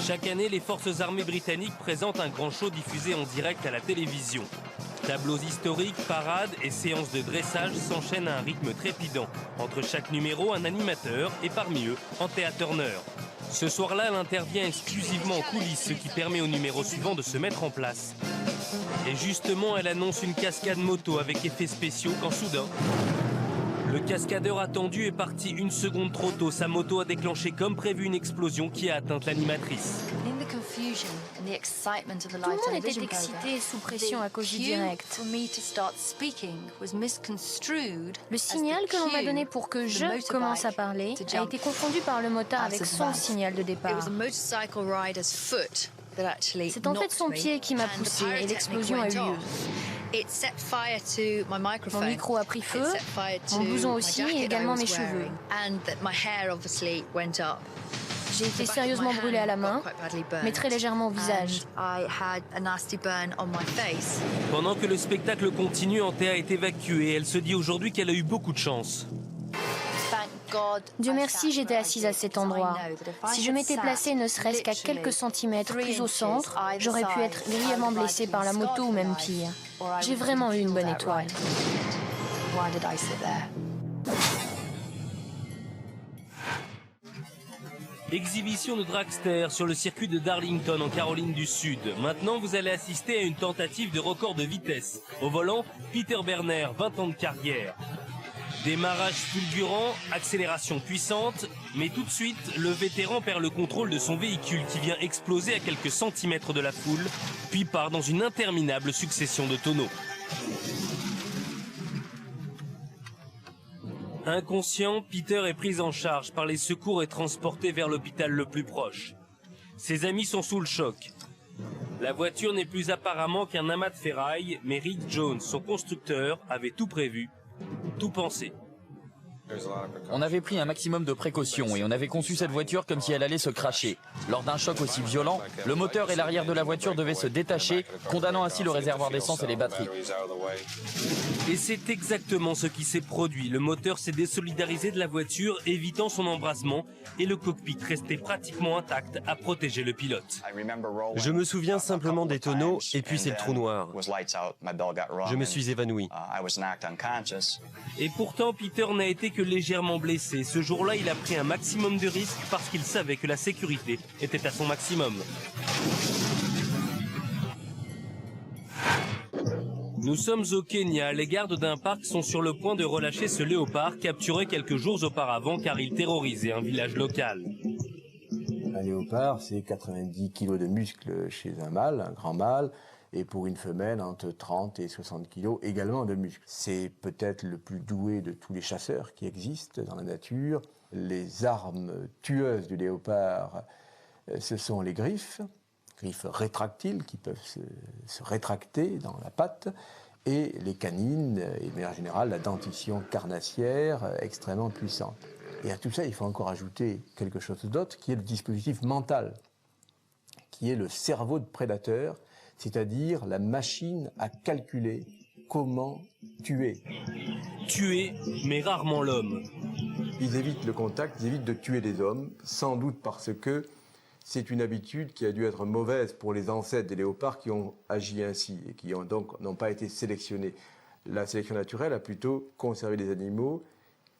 Chaque année, les forces armées britanniques présentent un grand show diffusé en direct à la télévision. Tableaux historiques, parades et séances de dressage s'enchaînent à un rythme trépidant. Entre chaque numéro, un animateur et parmi eux, Anthea Turner. Ce soir-là, elle intervient exclusivement en coulisses, ce qui permet au numéro suivant de se mettre en place. Et justement, elle annonce une cascade moto avec effets spéciaux quand soudain, le cascadeur attendu est parti une seconde trop tôt. Sa moto a déclenché comme prévu une explosion qui a atteint l'animatrice. Tout le monde était excité et sous pression à cause du direct. Le signal que l'on m'a donné pour que je commence à parler a été confondu par le motard avec son signal de départ. C'est en fait son pied qui m'a poussé et l'explosion a eu lieu. Mon micro a pris feu, mon blouson aussi et également mes cheveux. J'ai été sérieusement brûlée à la main, mais très légèrement au visage. Pendant que le spectacle continue, Anthea est évacuée. Elle se dit aujourd'hui qu'elle a eu beaucoup de chance. Dieu merci, j'étais assise à cet endroit. Si je m'étais placée ne serait-ce qu'à quelques centimètres plus au centre, j'aurais pu être grièvement blessée par la moto ou même pire. J'ai vraiment eu une bonne étoile. Exhibition de dragster sur le circuit de Darlington en Caroline du Sud. Maintenant, vous allez assister à une tentative de record de vitesse. Au volant, Peter Berner, 20 ans de carrière. Démarrage fulgurant, accélération puissante, mais tout de suite, le vétéran perd le contrôle de son véhicule qui vient exploser à quelques centimètres de la foule, puis part dans une interminable succession de tonneaux. Inconscient, Peter est pris en charge par les secours et transporté vers l'hôpital le plus proche. Ses amis sont sous le choc. La voiture n'est plus apparemment qu'un amas de ferraille, mais Rick Jones, son constructeur, avait tout prévu. Tout pensé. On avait pris un maximum de précautions et on avait conçu cette voiture comme si elle allait se cracher. Lors d'un choc aussi violent, le moteur et l'arrière de la voiture devaient se détacher, condamnant ainsi le réservoir d'essence et les batteries. Et c'est exactement ce qui s'est produit. Le moteur s'est désolidarisé de la voiture, évitant son embrasement, et le cockpit restait pratiquement intact à protéger le pilote. Je me souviens simplement des tonneaux et puis c'est le trou noir. Je me suis évanoui. Et pourtant, Peter n'a été que légèrement blessé. Ce jour-là, il a pris un maximum de risques parce qu'il savait que la sécurité était à son maximum. Nous sommes au Kenya. Les gardes d'un parc sont sur le point de relâcher ce léopard capturé quelques jours auparavant car il terrorisait un village local. Un léopard, c'est 90 kg de muscles chez un mâle, un grand mâle, et pour une femelle, entre 30 et 60 kg également de muscles. C'est peut-être le plus doué de tous les chasseurs qui existent dans la nature. Les armes tueuses du léopard, ce sont les griffes rétractiles qui peuvent se rétracter dans la patte, et les canines, et de manière générale la dentition carnassière extrêmement puissante. Et à tout ça, il faut encore ajouter quelque chose d'autre, qui est le dispositif mental, qui est le cerveau de prédateur, c'est-à-dire la machine à calculer comment tuer. Tuer, mais rarement l'homme. Ils évitent le contact, ils évitent de tuer des hommes, sans doute parce que c'est une habitude qui a dû être mauvaise pour les ancêtres des léopards qui ont agi ainsi et qui n'ont pas été sélectionnés. La sélection naturelle a plutôt conservé des animaux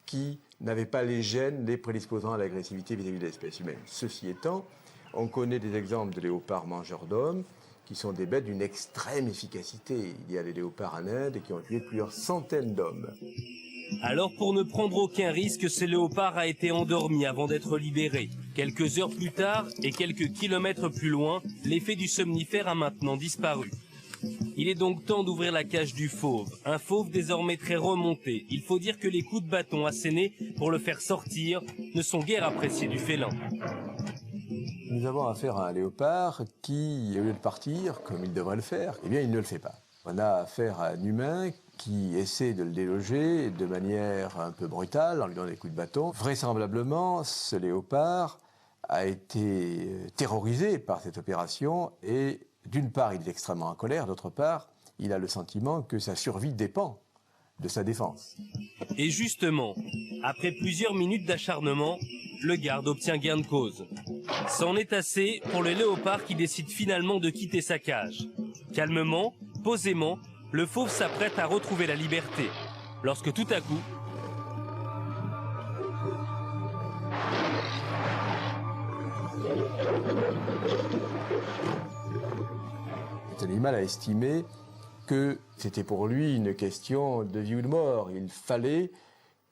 qui n'avaient pas les gènes les prédisposant à l'agressivité vis-à-vis de l'espèce humaine. Ceci étant, on connaît des exemples de léopards mangeurs d'hommes qui sont des bêtes d'une extrême efficacité. Il y a des léopards en Inde qui ont tué plusieurs centaines d'hommes. Alors pour ne prendre aucun risque, ce léopard a été endormi avant d'être libéré. Quelques heures plus tard et quelques kilomètres plus loin, l'effet du somnifère a maintenant disparu. Il est donc temps d'ouvrir la cage du fauve. Un fauve désormais très remonté. Il faut dire que les coups de bâton assénés pour le faire sortir ne sont guère appréciés du félin. Nous avons affaire à un léopard qui, au lieu de partir, comme il devrait le faire, eh bien il ne le fait pas. On a affaire à un humain qui essaie de le déloger de manière un peu brutale, en lui donnant des coups de bâton. Vraisemblablement, ce léopard a été terrorisé par cette opération et, d'une part, il est extrêmement en colère, d'autre part, il a le sentiment que sa survie dépend sa défense. Et justement, après plusieurs minutes d'acharnement, le garde obtient gain de cause. C'en est assez pour le léopard qui décide finalement de quitter sa cage. Calmement, posément, le fauve s'apprête à retrouver la liberté. Lorsque tout à coup, Cet animal a estimé que c'était pour lui une question de vie ou de mort. Il fallait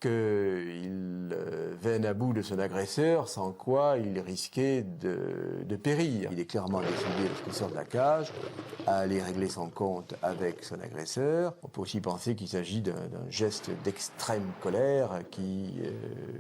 qu'il vienne à bout de son agresseur, sans quoi il risquait de périr. Il est clairement décidé, lorsqu'il sort de la cage, à aller régler son compte avec son agresseur. On peut aussi penser qu'il s'agit d'un geste d'extrême colère qui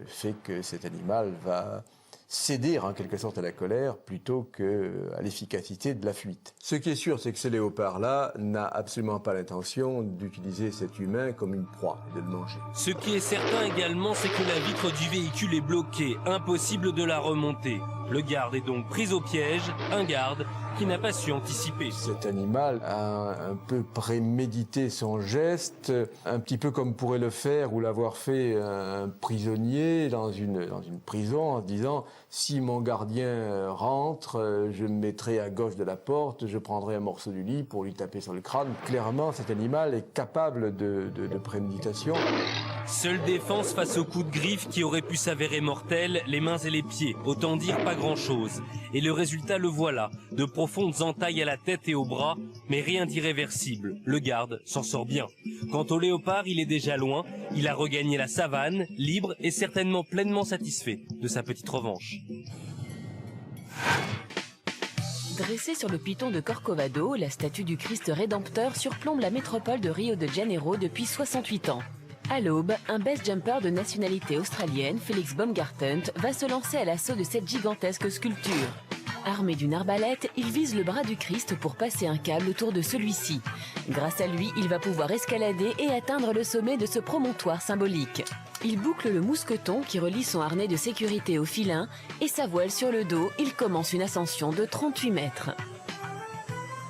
fait que cet animal va céder en quelque sorte à la colère plutôt qu'à l'efficacité de la fuite. Ce qui est sûr, c'est que ce léopard-là n'a absolument pas l'intention d'utiliser cet humain comme une proie et de le manger. Ce qui est certain également, c'est que la vitre du véhicule est bloquée, impossible de la remonter. Le garde est donc pris au piège, un garde qui n'a pas su anticiper. Cet animal a un peu prémédité son geste, un petit peu comme pourrait le faire ou l'avoir fait un prisonnier dans une prison en se disant « si mon gardien rentre, je me mettrai à gauche de la porte, je prendrai un morceau du lit pour lui taper sur le crâne ». Clairement, cet animal est capable de préméditation. Seule défense face au coup de griffe qui aurait pu s'avérer mortel, les mains et les pieds. Autant dire pas grand-chose. Et le résultat le voilà, de profondes entailles à la tête et aux bras, mais rien d'irréversible. Le garde s'en sort bien. Quant au léopard, il est déjà loin. Il a regagné la savane, libre et certainement pleinement satisfait de sa petite revanche. Dressée sur le piton de Corcovado, la statue du Christ rédempteur surplombe la métropole de Rio de Janeiro depuis 68 ans. À l'aube, un base jumper de nationalité australienne, Felix Baumgartent, va se lancer à l'assaut de cette gigantesque sculpture. Armé d'une arbalète, il vise le bras du Christ pour passer un câble autour de celui-ci. Grâce à lui, il va pouvoir escalader et atteindre le sommet de ce promontoire symbolique. Il boucle le mousqueton qui relie son harnais de sécurité au filin et sa voile sur le dos, il commence une ascension de 38 mètres.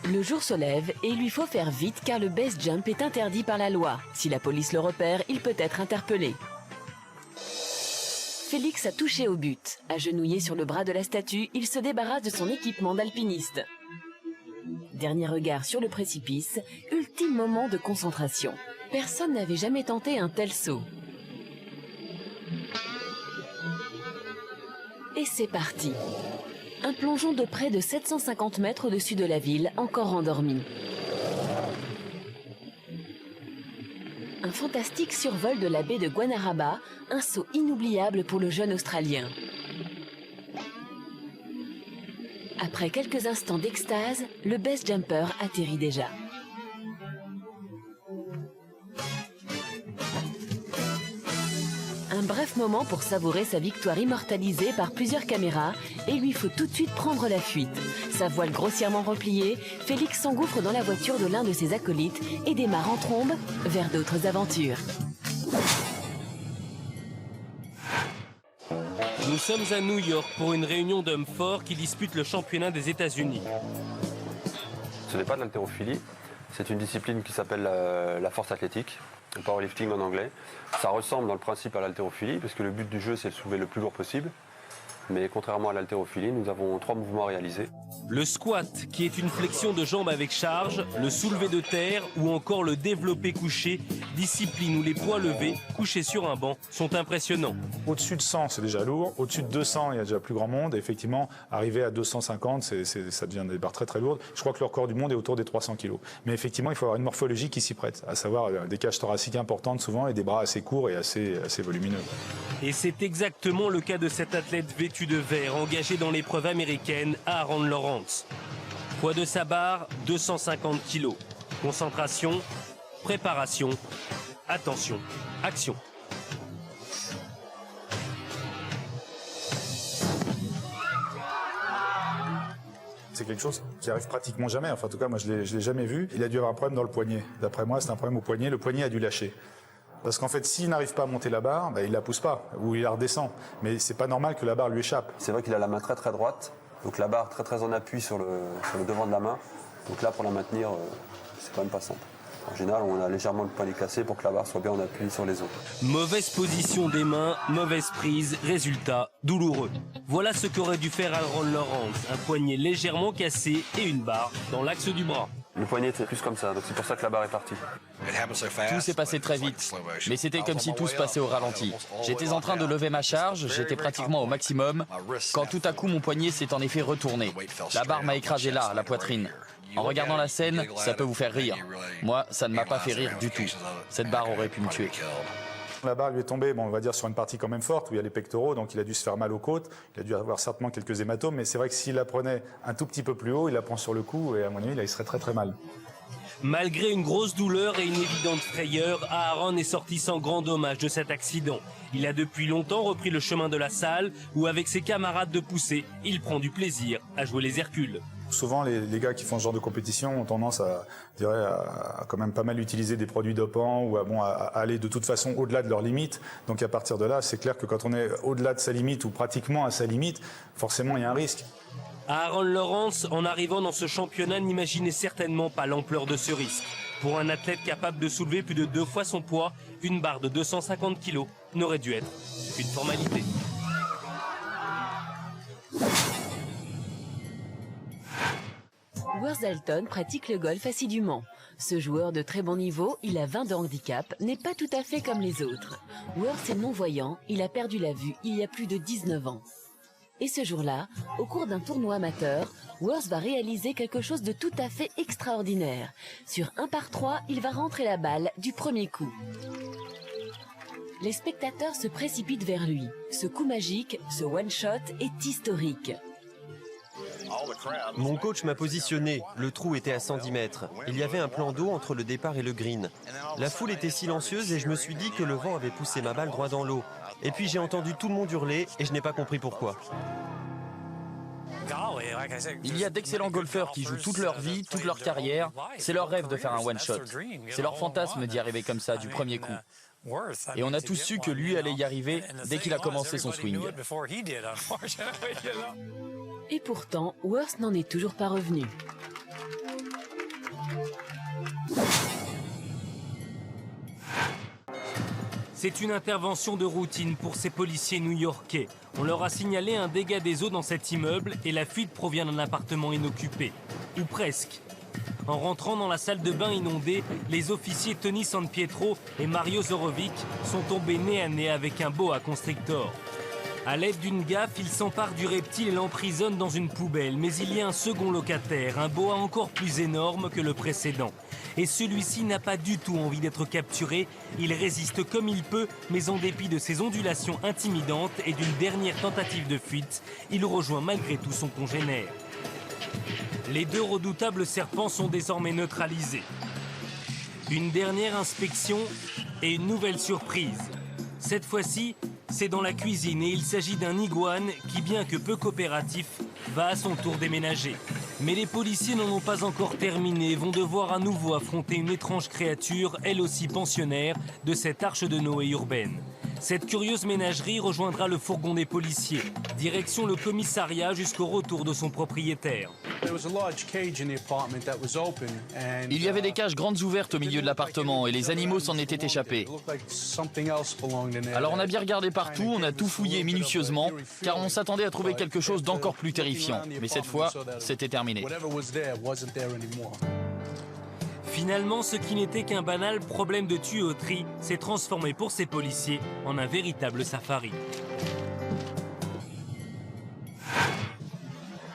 Le jour se lève et il lui faut faire vite car le base jump est interdit par la loi. Si la police le repère, il peut être interpellé. Félix a touché au but. Agenouillé sur le bras de la statue, il se débarrasse de son équipement d'alpiniste. Dernier regard sur le précipice, ultime moment de concentration. Personne n'avait jamais tenté un tel saut. Et c'est parti. Un plongeon de près de 750 mètres au-dessus de la ville, encore endormi. Un fantastique survol de la baie de Guanaraba, un saut inoubliable pour le jeune Australien. Après quelques instants d'extase, le base jumper atterrit déjà. Un bref moment pour savourer sa victoire immortalisée par plusieurs caméras et il lui faut tout de suite prendre la fuite. Sa voile grossièrement repliée, Félix s'engouffre dans la voiture de l'un de ses acolytes et démarre en trombe vers d'autres aventures. Nous sommes à New York pour une réunion d'hommes forts qui disputent le championnat des États-Unis. Ce n'est pas de l'haltérophilie, c'est une discipline qui s'appelle la force athlétique, le powerlifting en anglais. Ça ressemble dans le principe à l'haltérophilie, parce que le but du jeu, c'est de soulever le plus lourd possible. Mais contrairement à l'haltérophilie, nous avons 3 mouvements à réaliser. Le squat, qui est une flexion de jambes avec charge, le soulevé de terre ou encore le développé couché, discipline où les poids levés, couchés sur un banc, sont impressionnants. Au-dessus de 100, c'est déjà lourd. Au-dessus de 200, il y a déjà plus grand monde. Et effectivement, arriver à 250, ça devient des barres très très lourdes. Je crois que le record du monde est autour des 300 kg. Mais effectivement, il faut avoir une morphologie qui s'y prête, à savoir des cages thoraciques importantes souvent et des bras assez courts et assez volumineux. Et c'est exactement le cas de cet athlète vêtu de vert engagé dans l'épreuve américaine Aaron Lawrence. Poids de sa barre, 250 kg. Concentration, préparation, attention, action. C'est quelque chose qui arrive pratiquement jamais. Enfin, en tout cas, moi, je l'ai jamais vu. Il a dû avoir un problème dans le poignet. D'après moi, c'est un problème au poignet. Le poignet a dû lâcher. Parce qu'en fait, s'il n'arrive pas à monter la barre, il la pousse pas, ou il la redescend. Mais c'est pas normal que la barre lui échappe. C'est vrai qu'il a la main très très droite, donc la barre très très en appui sur le devant de la main. Donc là, pour la maintenir, c'est quand même pas simple. En général, on a légèrement le poignet cassé pour que la barre soit bien en appui sur les os. Mauvaise position des mains, mauvaise prise, résultat douloureux. Voilà ce qu'aurait dû faire Aaron Lawrence, un poignet légèrement cassé et une barre dans l'axe du bras. Le poignet c'est plus comme ça, donc c'est pour ça que la barre est partie. Tout s'est passé très vite, mais c'était comme si tout se passait au ralenti. J'étais en train de lever ma charge, j'étais pratiquement au maximum, quand tout à coup mon poignet s'est en effet retourné. La barre m'a écrasé là, à la poitrine. En regardant la scène, ça peut vous faire rire. Moi, ça ne m'a pas fait rire du tout. Cette barre aurait pu me tuer. La barre lui est tombée, on va dire, sur une partie quand même forte, où il y a les pectoraux, donc il a dû se faire mal aux côtes, il a dû avoir certainement quelques hématomes, mais c'est vrai que s'il la prenait un tout petit peu plus haut, il la prend sur le cou, et à mon avis, là, il serait très très mal. Malgré une grosse douleur et une évidente frayeur, Aaron est sorti sans grand dommage de cet accident. Il a depuis longtemps repris le chemin de la salle où, avec ses camarades de poussée, il prend du plaisir à jouer les Hercules. Souvent, les gars qui font ce genre de compétition ont tendance à quand même pas mal utiliser des produits dopants ou à aller de toute façon au-delà de leurs limites. Donc à partir de là, c'est clair que quand on est au-delà de sa limite ou pratiquement à sa limite, forcément il y a un risque. Aaron Lawrence, en arrivant dans ce championnat, n'imaginait certainement pas l'ampleur de ce risque. Pour un athlète capable de soulever plus de 2 fois son poids, une barre de 250 kg n'aurait dû être qu'une formalité. Worth Dalton pratique le golf assidûment. Ce joueur de très bon niveau, il a 20 de handicap, n'est pas tout à fait comme les autres. Worth est non-voyant, il a perdu la vue il y a plus de 19 ans. Et ce jour-là, au cours d'un tournoi amateur, Worth va réaliser quelque chose de tout à fait extraordinaire. Sur un par 3, il va rentrer la balle du premier coup. Les spectateurs se précipitent vers lui. Ce coup magique, ce one-shot est historique. Mon coach m'a positionné, le trou était à 110 mètres. Il y avait un plan d'eau entre le départ et le green. La foule était silencieuse et je me suis dit que le vent avait poussé ma balle droit dans l'eau. Et puis j'ai entendu tout le monde hurler et je n'ai pas compris pourquoi. Il y a d'excellents golfeurs qui jouent toute leur vie, toute leur carrière. C'est leur rêve de faire un one-shot. C'est leur fantasme d'y arriver comme ça, du premier coup. Et on a tous su que lui allait y arriver dès qu'il a commencé son swing. Et pourtant, Worth n'en est toujours pas revenu. C'est une intervention de routine pour ces policiers new-yorkais. On leur a signalé un dégât des eaux dans cet immeuble et la fuite provient d'un appartement inoccupé. Ou presque. En rentrant dans la salle de bain inondée, les officiers Tony San Pietro et Mario Zorovic sont tombés nez à nez avec un boa constrictor. À l'aide d'une gaffe, ils s'emparent du reptile et l'emprisonnent dans une poubelle. Mais il y a un second locataire, un boa encore plus énorme que le précédent. Et celui-ci n'a pas du tout envie d'être capturé. Il résiste comme il peut, mais en dépit de ses ondulations intimidantes et d'une dernière tentative de fuite, il rejoint malgré tout son congénère. Les 2 redoutables serpents sont désormais neutralisés. Une dernière inspection et une nouvelle surprise. Cette fois-ci, c'est dans la cuisine et il s'agit d'un iguane qui, bien que peu coopératif, va à son tour déménager. Mais les policiers n'en ont pas encore terminé et vont devoir à nouveau affronter une étrange créature, elle aussi pensionnaire, de cette arche de Noé urbaine. Cette curieuse ménagerie rejoindra le fourgon des policiers. Direction le commissariat jusqu'au retour de son propriétaire. Il y avait des cages grandes ouvertes au milieu de l'appartement et les animaux s'en étaient échappés. Alors on a bien regardé partout, on a tout fouillé minutieusement, car on s'attendait à trouver quelque chose d'encore plus terrifiant. Mais cette fois, c'était terminé. Finalement, ce qui n'était qu'un banal problème de tuyauterie s'est transformé pour ces policiers en un véritable safari.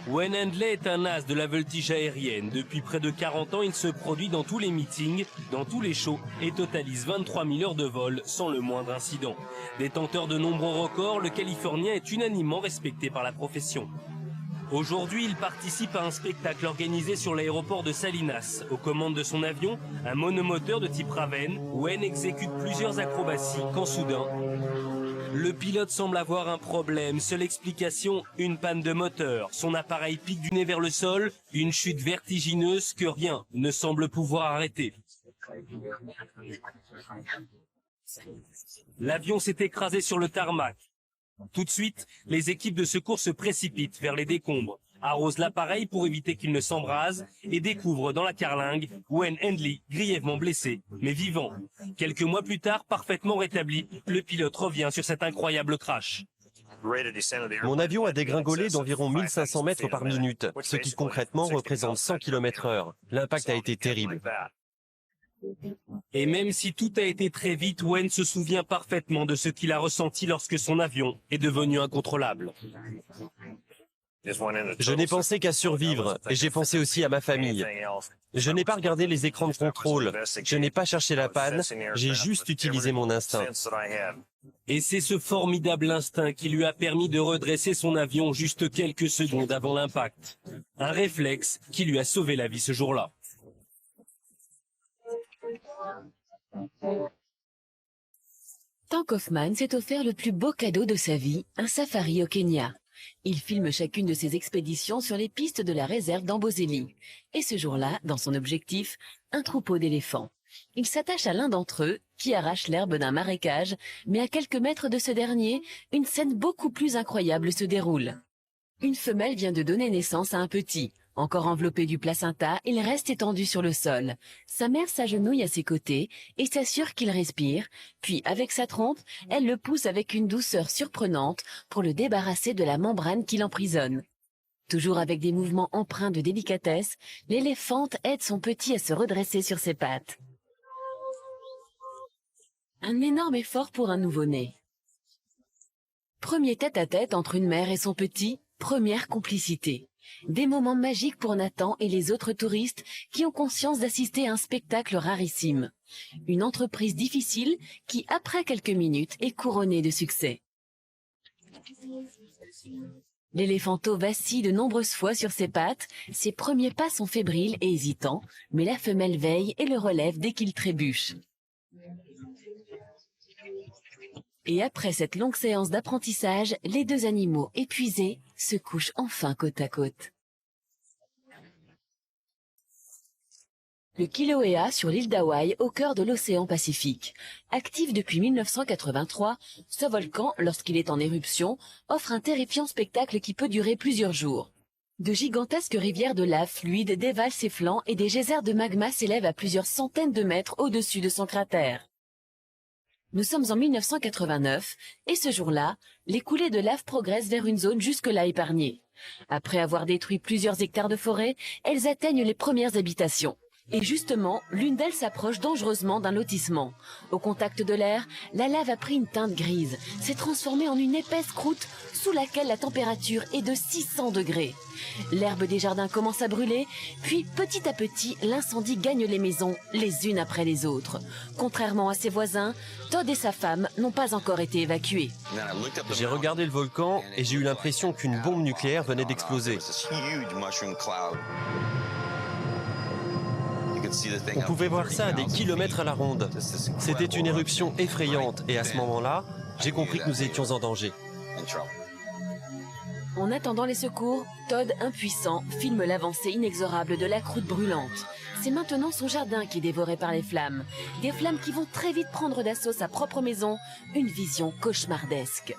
Wayne Handley est un as de la voltige aérienne. Depuis près de 40 ans, il se produit dans tous les meetings, dans tous les shows et totalise 23 000 heures de vol sans le moindre incident. Détenteur de nombreux records, le Californien est unanimement respecté par la profession. Aujourd'hui, il participe à un spectacle organisé sur l'aéroport de Salinas. Aux commandes de son avion, un monomoteur de type Raven, Wayne exécute plusieurs acrobaties quand soudain, le pilote semble avoir un problème. Seule explication, une panne de moteur. Son appareil pique du nez vers le sol, une chute vertigineuse que rien ne semble pouvoir arrêter. L'avion s'est écrasé sur le tarmac. Tout de suite, les équipes de secours se précipitent vers les décombres. arrose l'appareil pour éviter qu'il ne s'embrase et découvre dans la carlingue Wayne Handley, grièvement blessé, mais vivant. Quelques mois plus tard, parfaitement rétabli, le pilote revient sur cet incroyable crash. Mon avion a dégringolé d'environ 1500 mètres par minute, ce qui concrètement représente 100 km/h. L'impact a été terrible. Et même si tout a été très vite, Wayne se souvient parfaitement de ce qu'il a ressenti lorsque son avion est devenu incontrôlable. Je n'ai pensé qu'à survivre et j'ai pensé aussi à ma famille. Je n'ai pas regardé les écrans de contrôle, je n'ai pas cherché la panne, j'ai juste utilisé mon instinct. Et c'est ce formidable instinct qui lui a permis de redresser son avion juste quelques secondes avant l'impact. Un réflexe qui lui a sauvé la vie ce jour-là. Tank Hoffman s'est offert le plus beau cadeau de sa vie, un safari au Kenya. Il filme chacune de ses expéditions sur les pistes de la réserve d'Amboseli. Et ce jour-là, dans son objectif, un troupeau d'éléphants. Il s'attache à l'un d'entre eux, qui arrache l'herbe d'un marécage, mais à quelques mètres de ce dernier, une scène beaucoup plus incroyable se déroule. Une femelle vient de donner naissance à un petit. Encore enveloppé du placenta, il reste étendu sur le sol. Sa mère s'agenouille à ses côtés et s'assure qu'il respire, puis avec sa trompe, elle le pousse avec une douceur surprenante pour le débarrasser de la membrane qui l'emprisonne. Toujours avec des mouvements empreints de délicatesse, l'éléphante aide son petit à se redresser sur ses pattes. Un énorme effort pour un nouveau-né. Premier tête-à-tête entre une mère et son petit, première complicité. Des moments magiques pour Nathan et les autres touristes qui ont conscience d'assister à un spectacle rarissime. Une entreprise difficile qui, après quelques minutes, est couronnée de succès. L'éléphanto vacille de nombreuses fois sur ses pattes, ses premiers pas sont fébriles et hésitants, mais la femelle veille et le relève dès qu'il trébuche. Et après cette longue séance d'apprentissage, les deux animaux épuisés se couchent enfin côte à côte. Le Kilauea sur l'île d'Hawaï au cœur de l'océan Pacifique. Actif depuis 1983, ce volcan, lorsqu'il est en éruption, offre un terrifiant spectacle qui peut durer plusieurs jours. De gigantesques rivières de lave fluide dévalent ses flancs et des geysers de magma s'élèvent à plusieurs centaines de mètres au-dessus de son cratère. Nous sommes en 1989 et ce jour-là, les coulées de lave progressent vers une zone jusque-là épargnée. Après avoir détruit plusieurs hectares de forêt, elles atteignent les premières habitations. Et justement, l'une d'elles s'approche dangereusement d'un lotissement. Au contact de l'air, la lave a pris une teinte grise, s'est transformée en une épaisse croûte sous laquelle la température est de 600 degrés. L'herbe des jardins commence à brûler, puis petit à petit, l'incendie gagne les maisons, les unes après les autres. Contrairement à ses voisins, Todd et sa femme n'ont pas encore été évacués. J'ai regardé le volcan et j'ai eu l'impression qu'une bombe nucléaire venait d'exploser. On pouvait voir ça à des kilomètres à la ronde. C'était une éruption effrayante et à ce moment-là, j'ai compris que nous étions en danger. En attendant les secours, Todd, impuissant, filme l'avancée inexorable de la croûte brûlante. C'est maintenant son jardin qui est dévoré par les flammes. Des flammes qui vont très vite prendre d'assaut sa propre maison. Une vision cauchemardesque.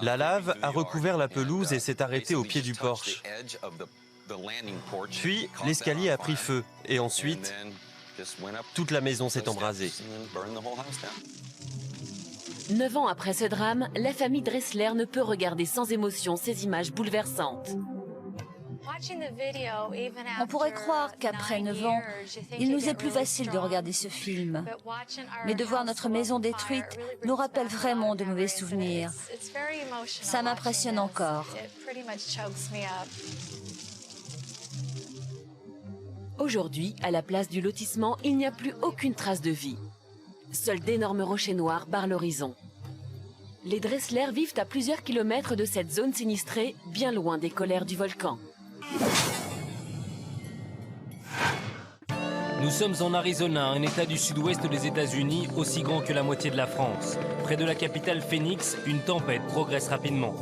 La lave a recouvert la pelouse et s'est arrêtée au pied du porche. Puis, l'escalier a pris feu et ensuite, toute la maison s'est embrasée. 9 ans après ce drame, la famille Dressler ne peut regarder sans émotion ces images bouleversantes. On pourrait croire qu'après 9 ans, il nous est plus facile de regarder ce film. Mais de voir notre maison détruite nous rappelle vraiment de mauvais souvenirs. Ça m'impressionne encore. Aujourd'hui, à la place du lotissement, il n'y a plus aucune trace de vie. Seuls d'énormes rochers noirs barrent l'horizon. Les Dressler vivent à plusieurs kilomètres de cette zone sinistrée, bien loin des colères du volcan. Nous sommes en Arizona, un état du sud-ouest des États-Unis, aussi grand que la moitié de la France. Près de la capitale Phoenix, une tempête progresse rapidement.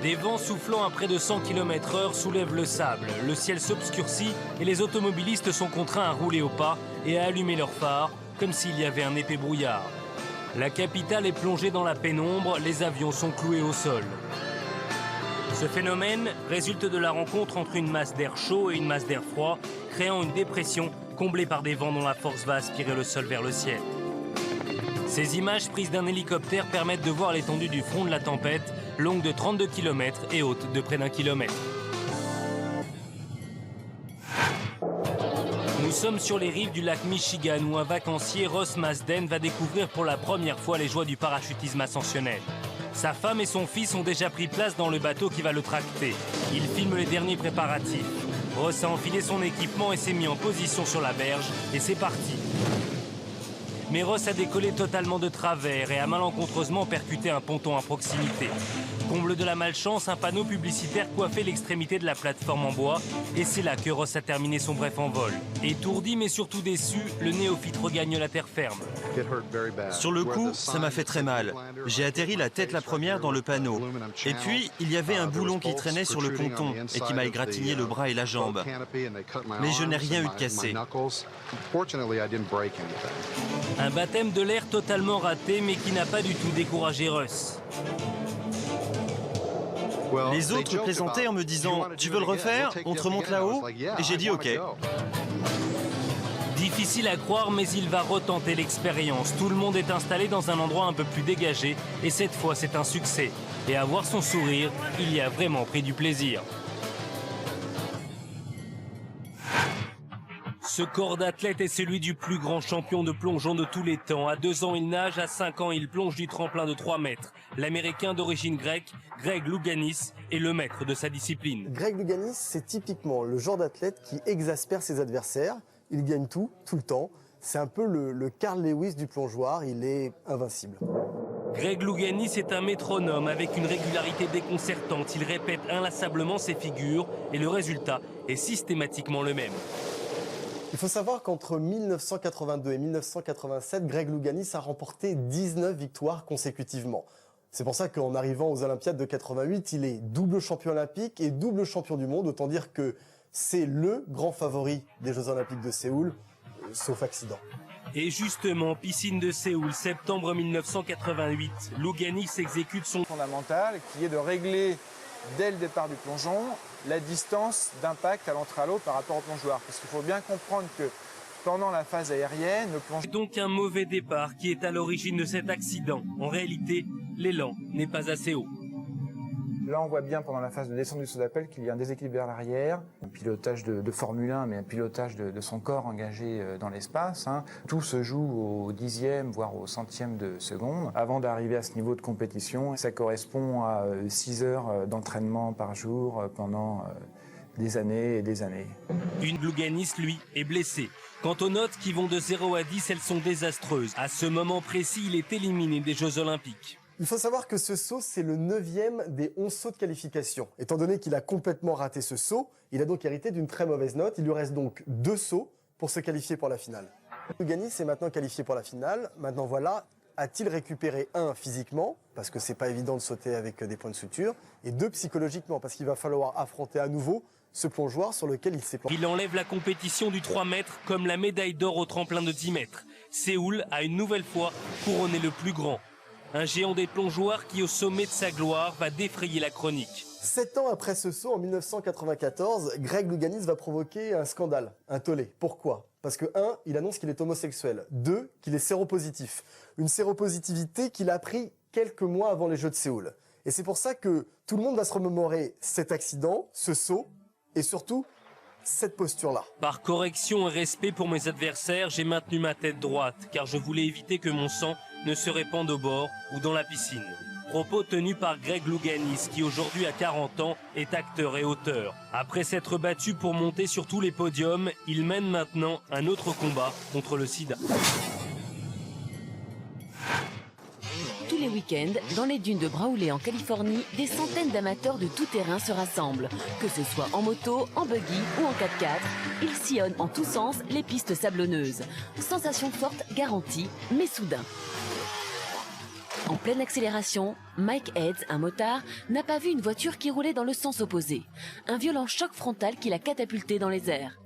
Des vents soufflant à près de 100 km/h soulèvent le sable, le ciel s'obscurcit et les automobilistes sont contraints à rouler au pas et à allumer leurs phares, comme s'il y avait un épais brouillard. La capitale est plongée dans la pénombre, les avions sont cloués au sol. Ce phénomène résulte de la rencontre entre une masse d'air chaud et une masse d'air froid, créant une dépression comblée par des vents dont la force va aspirer le sol vers le ciel. Ces images prises d'un hélicoptère permettent de voir l'étendue du front de la tempête, longue de 32 km et haute de près d'1 kilomètre. Nous sommes sur les rives du lac Michigan où un vacancier, Ross Masden, va découvrir pour la première fois les joies du parachutisme ascensionnel. Sa femme et son fils ont déjà pris place dans le bateau qui va le tracter. Il filme les derniers préparatifs. Ross a enfilé son équipement et s'est mis en position sur la berge et c'est parti. Mais Ross a décollé totalement de travers et a malencontreusement percuté un ponton à proximité. Comble de la malchance, un panneau publicitaire coiffait l'extrémité de la plateforme en bois et c'est là que Ross a terminé son bref envol. Étourdi mais surtout déçu, le néophyte regagne la terre ferme. Sur le coup, ça m'a fait très mal. J'ai atterri la tête la première dans le panneau. Et puis, il y avait un boulon qui traînait sur le ponton et qui m'a égratigné le bras et la jambe. Mais je n'ai rien eu de cassé. Un baptême de l'air totalement raté mais qui n'a pas du tout découragé Ross. Les autres plaisantaient en me disant « Tu veux le refaire? On te remonte là-haut ?» Et j'ai dit « Ok ». Difficile à croire, mais il va retenter l'expérience. Tout le monde est installé dans un endroit un peu plus dégagé et cette fois c'est un succès. Et à voir son sourire, il y a vraiment pris du plaisir. Ce corps d'athlète est celui du plus grand champion de plongeon de tous les temps. À 2 ans, il nage, à 5 ans, il plonge du tremplin de 3 mètres. L'Américain d'origine grecque, Greg Louganis, est le maître de sa discipline. Greg Louganis, c'est typiquement le genre d'athlète qui exaspère ses adversaires. Il gagne tout le temps. C'est un peu le Carl Lewis du plongeoir, il est invincible. Greg Louganis est un métronome avec une régularité déconcertante. Il répète inlassablement ses figures et le résultat est systématiquement le même. Il faut savoir qu'entre 1982 et 1987, Greg Louganis a remporté 19 victoires consécutivement. C'est pour ça qu'en arrivant aux Olympiades de 88, il est double champion olympique et double champion du monde. Autant dire que c'est le grand favori des Jeux Olympiques de Séoul, sauf accident. Et justement, piscine de Séoul, septembre 1988, Louganis exécute son fondamental qui est de régler dès le départ du plongeon la distance d'impact à l'entrée à l'eau par rapport au plongeoir. Parce qu'il faut bien comprendre que pendant la phase aérienne, le plongeoir... C'est donc un mauvais départ qui est à l'origine de cet accident. En réalité, l'élan n'est pas assez haut. Là, on voit bien pendant la phase de descente du saut d'appel qu'il y a un déséquilibre vers l'arrière, un pilotage de Formule 1, mais un pilotage de son corps engagé dans l'espace. Tout se joue au 10e, voire au 100e de seconde. Avant d'arriver à ce niveau de compétition, ça correspond à 6 heures d'entraînement par jour pendant des années et des années. Une Louganis, lui, est blessé. Quant aux notes qui vont de 0 à 10, elles sont désastreuses. À ce moment précis, il est éliminé des Jeux Olympiques. Il faut savoir que ce saut, c'est le 9e des 11 sauts de qualification. Étant donné qu'il a complètement raté ce saut, il a donc hérité d'une très mauvaise note. Il lui reste donc 2 sauts pour se qualifier pour la finale. Louganis est maintenant qualifié pour la finale. Maintenant, voilà, a-t-il récupéré 1 physiquement, parce que c'est pas évident de sauter avec des points de suture, et 2 psychologiquement, parce qu'il va falloir affronter à nouveau ce plongeoir sur lequel il s'est planté. Il enlève la compétition du 3 mètres comme la médaille d'or au tremplin de 10 mètres. Séoul a une nouvelle fois couronné le plus grand. Un géant des plongeoirs qui, au sommet de sa gloire, va défrayer la chronique. 7 ans après ce saut, en 1994, Greg Louganis va provoquer un scandale, un tollé. Pourquoi? Parce que 1, il annonce qu'il est homosexuel. 2, qu'il est séropositif. Une séropositivité qu'il a appris quelques mois avant les Jeux de Séoul. Et c'est pour ça que tout le monde va se remémorer cet accident, ce saut, et surtout cette posture-là. Par correction et respect pour mes adversaires, j'ai maintenu ma tête droite, car je voulais éviter que mon sang ne se répande au bord ou dans la piscine. Propos tenus par Greg Louganis, qui aujourd'hui à 40 ans est acteur et auteur. Après s'être battu pour monter sur tous les podiums, il mène maintenant un autre combat contre le sida. Tous les week-ends, dans les dunes de Brawley en Californie, des centaines d'amateurs de tout terrain se rassemblent. Que ce soit en moto, en buggy ou en 4x4, ils sillonnent en tous sens les pistes sablonneuses. Sensation forte garantie, mais soudain. En pleine accélération, Mike Heads, un motard, n'a pas vu une voiture qui roulait dans le sens opposé. Un violent choc frontal qui l'a catapulté dans les airs.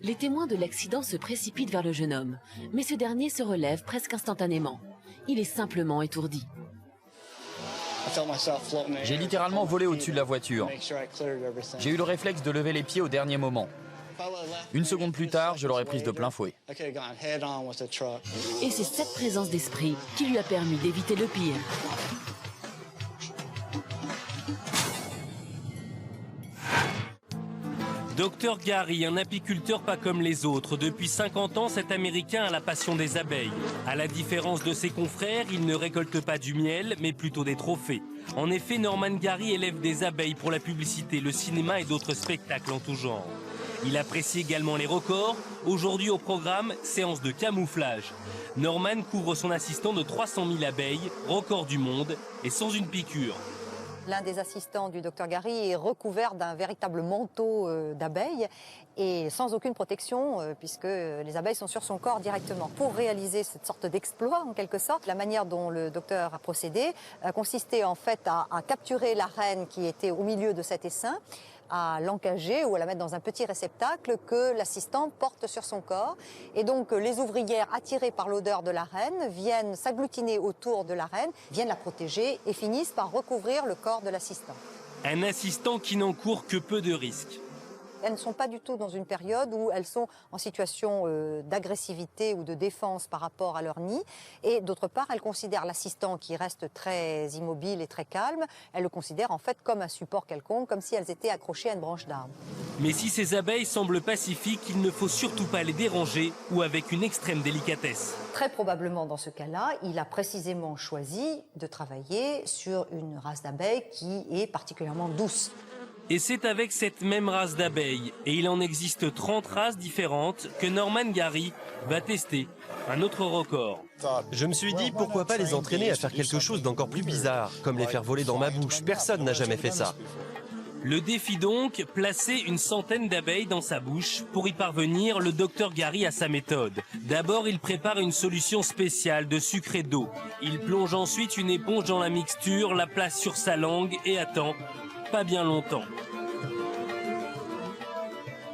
Les témoins de l'accident se précipitent vers le jeune homme, mais ce dernier se relève presque instantanément. Il est simplement étourdi. J'ai littéralement volé au-dessus de la voiture. J'ai eu le réflexe de lever les pieds au dernier moment. Une seconde plus tard, je l'aurais prise de plein fouet. Et c'est cette présence d'esprit qui lui a permis d'éviter le pire. Dr Gary, un apiculteur pas comme les autres. Depuis 50 ans, cet Américain a la passion des abeilles. À la différence de ses confrères, il ne récolte pas du miel, mais plutôt des trophées. En effet, Norman Gary élève des abeilles pour la publicité, le cinéma et d'autres spectacles en tout genre. Il apprécie également les records. Aujourd'hui au programme, séance de camouflage. Norman couvre son assistant de 300 000 abeilles, record du monde, et sans une piqûre. L'un des assistants du Dr Gary est recouvert d'un véritable manteau d'abeilles et sans aucune protection puisque les abeilles sont sur son corps directement. Pour réaliser cette sorte d'exploit en quelque sorte, la manière dont le docteur a procédé consistait en fait à capturer la reine qui était au milieu de cet essaim, à l'encager ou à la mettre dans un petit réceptacle que l'assistant porte sur son corps. Et donc les ouvrières, attirées par l'odeur de la reine, viennent s'agglutiner autour de la reine, viennent la protéger et finissent par recouvrir le corps de l'assistant. Un assistant qui n'encourt que peu de risques. Elles ne sont pas du tout dans une période où elles sont en situation d'agressivité ou de défense par rapport à leur nid. Et d'autre part, elles considèrent l'assistant qui reste très immobile et très calme, elles le considèrent en fait comme un support quelconque, comme si elles étaient accrochées à une branche d'arbre. Mais si ces abeilles semblent pacifiques, il ne faut surtout pas les déranger ou avec une extrême délicatesse. Très probablement dans ce cas-là, il a précisément choisi de travailler sur une race d'abeilles qui est particulièrement douce. Et c'est avec cette même race d'abeilles, et il en existe 30 races différentes, que Norman Gary va tester un autre record. Je me suis dit, pourquoi pas les entraîner à faire quelque chose d'encore plus bizarre, comme les faire voler dans ma bouche. Personne n'a jamais fait ça. Le défi donc, placer une centaine d'abeilles dans sa bouche. Pour y parvenir, le Dr Gary a sa méthode. D'abord, il prépare une solution spéciale de sucre et d'eau. Il plonge ensuite une éponge dans la mixture, la place sur sa langue et attend pas bien longtemps.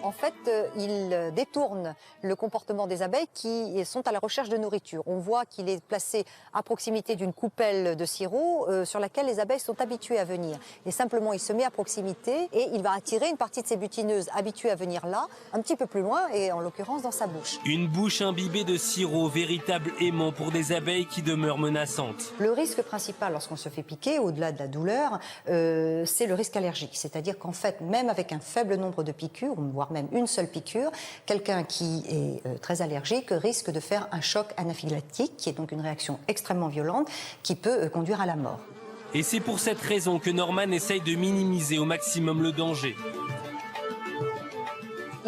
En fait, il détourne le comportement des abeilles qui sont à la recherche de nourriture. On voit qu'il est placé à proximité d'une coupelle de sirop sur laquelle les abeilles sont habituées à venir. Et simplement, il se met à proximité et il va attirer une partie de ces butineuses habituées à venir là, un petit peu plus loin, et en l'occurrence dans sa bouche. Une bouche imbibée de sirop, véritable aimant pour des abeilles qui demeurent menaçantes. Le risque principal lorsqu'on se fait piquer, au-delà de la douleur, c'est le risque allergique. C'est-à-dire qu'en fait, même avec un faible nombre de piqûres, voire même une seule piqûre, quelqu'un qui est très allergique risque de faire un choc anaphylactique, qui est donc une réaction extrêmement violente qui peut conduire à la mort. Et c'est pour cette raison que Norman essaye de minimiser au maximum le danger.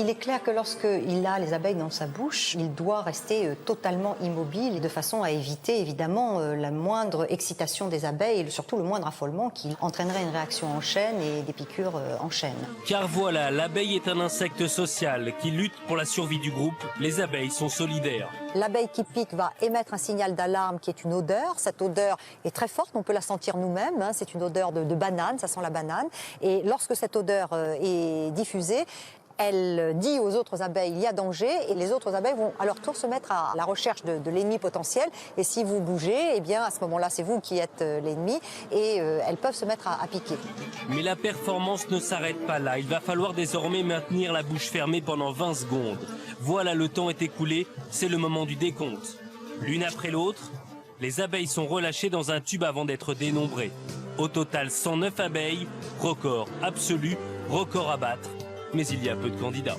Il est clair que lorsqu'il a les abeilles dans sa bouche, il doit rester totalement immobile et de façon à éviter évidemment la moindre excitation des abeilles et surtout le moindre affolement qui entraînerait une réaction en chaîne et des piqûres en chaîne. Car voilà, l'abeille est un insecte social qui lutte pour la survie du groupe. Les abeilles sont solidaires. L'abeille qui pique va émettre un signal d'alarme qui est une odeur. Cette odeur est très forte, on peut la sentir nous-mêmes. C'est une odeur de banane, ça sent la banane. Et lorsque cette odeur est diffusée, elle dit aux autres abeilles il y a danger et les autres abeilles vont à leur tour se mettre à la recherche de l'ennemi potentiel. Et si vous bougez, eh bien à ce moment-là, c'est vous qui êtes l'ennemi et elles peuvent se mettre à piquer. Mais la performance ne s'arrête pas là. Il va falloir désormais maintenir la bouche fermée pendant 20 secondes. Voilà, le temps est écoulé, c'est le moment du décompte. L'une après l'autre, les abeilles sont relâchées dans un tube avant d'être dénombrées. Au total, 109 abeilles, record absolu, record à battre. Mais il y a peu de candidats.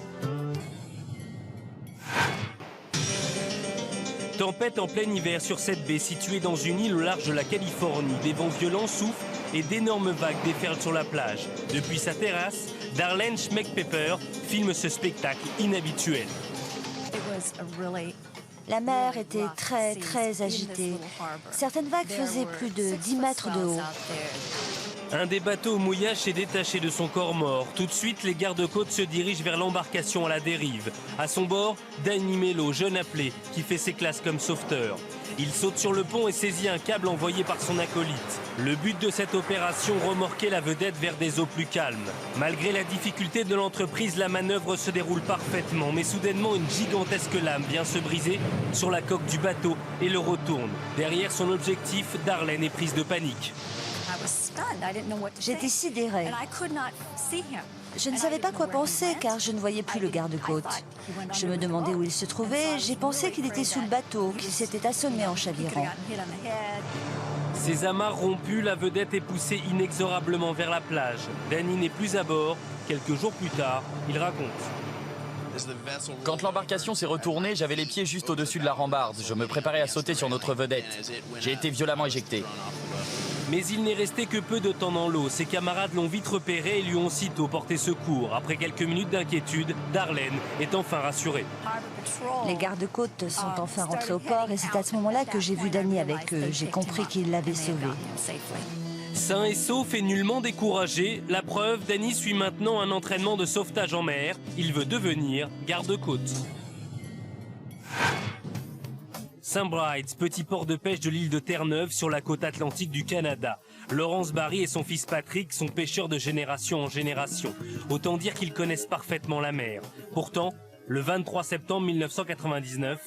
Tempête en plein hiver sur cette baie située dans une île au large de la Californie. Des vents violents soufflent et d'énormes vagues déferlent sur la plage. Depuis sa terrasse, Darlene Schmeckpepper filme ce spectacle inhabituel. La mer était très agitée. Certaines vagues faisaient plus de 10 mètres de haut. Un des bateaux au mouillage s'est détaché de son corps mort. Tout de suite, les gardes-côtes se dirigent vers l'embarcation à la dérive. À son bord, Danny Mello, jeune appelé, qui fait ses classes comme sauveteur. Il saute sur le pont et saisit un câble envoyé par son acolyte. Le but de cette opération, remorquer la vedette vers des eaux plus calmes. Malgré la difficulté de l'entreprise, la manœuvre se déroule parfaitement. Mais soudainement, une gigantesque lame vient se briser sur la coque du bateau et le retourne. Derrière son objectif, Darlene est prise de panique. J'étais sidérée. Je ne savais pas quoi penser car je ne voyais plus le garde-côte. Je me demandais où il se trouvait. J'ai pensé qu'il était sous le bateau, qu'il s'était assommé en chavirant. Ces amarres rompues, la vedette est poussée inexorablement vers la plage. Danny n'est plus à bord. Quelques jours plus tard, il raconte. Quand l'embarcation s'est retournée, j'avais les pieds juste au-dessus de la rambarde. Je me préparais à sauter sur notre vedette. J'ai été violemment éjecté. Mais il n'est resté que peu de temps dans l'eau. Ses camarades l'ont vite repéré et lui ont aussitôt porté secours. Après quelques minutes d'inquiétude, Darlene est enfin rassurée. Les gardes-côtes sont enfin rentrés au port et c'est à ce moment-là que j'ai vu Danny avec eux. J'ai compris qu'il l'avait sauvé. Sain et sauf et nullement découragé, la preuve, Danny suit maintenant un entraînement de sauvetage en mer. Il veut devenir garde-côte. St. Bride's, petit port de pêche de l'île de Terre-Neuve sur la côte atlantique du Canada. Laurence Barry et son fils Patrick sont pêcheurs de génération en génération. Autant dire qu'ils connaissent parfaitement la mer. Pourtant, le 23 septembre 1999,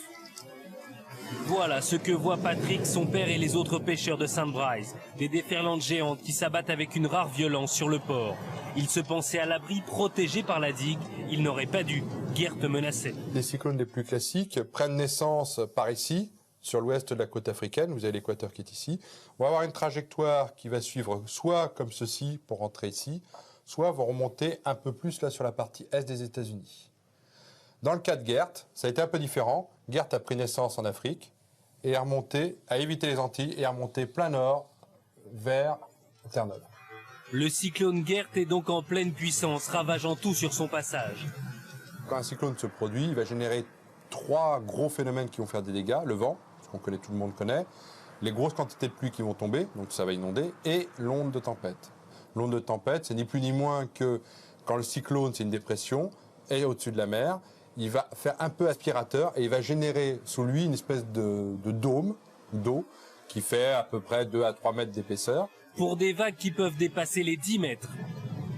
voilà ce que voient Patrick, son père et les autres pêcheurs de St. Bride's. Des déferlantes géantes qui s'abattent avec une rare violence sur le port. Ils se pensaient à l'abri, protégés par la digue. Ils n'auraient pas dû. Gert menaçait. Les cyclones les plus classiques prennent naissance par ici, sur l'ouest de la côte africaine. Vous avez l'équateur qui est ici. On va avoir une trajectoire qui va suivre soit comme ceci pour rentrer ici, soit vont remonter un peu plus là sur la partie est des États-Unis. Dans le cas de Gert, ça a été un peu différent. Gert a pris naissance en Afrique et est remonté, a évité les Antilles et est remonté plein nord vers Terre-Neuve. Le cyclone Gert est donc en pleine puissance, ravageant tout sur son passage. Quand un cyclone se produit, il va générer 3 gros phénomènes qui vont faire des dégâts. Le vent, ce qu'on connaît, tout le monde connaît, les grosses quantités de pluie qui vont tomber, donc ça va inonder, et l'onde de tempête. L'onde de tempête, c'est ni plus ni moins que quand le cyclone, c'est une dépression, est au-dessus de la mer, il va faire un peu aspirateur et il va générer sous lui une espèce de dôme d'eau qui fait à peu près 2 à 3 mètres d'épaisseur. Pour des vagues qui peuvent dépasser les 10 mètres.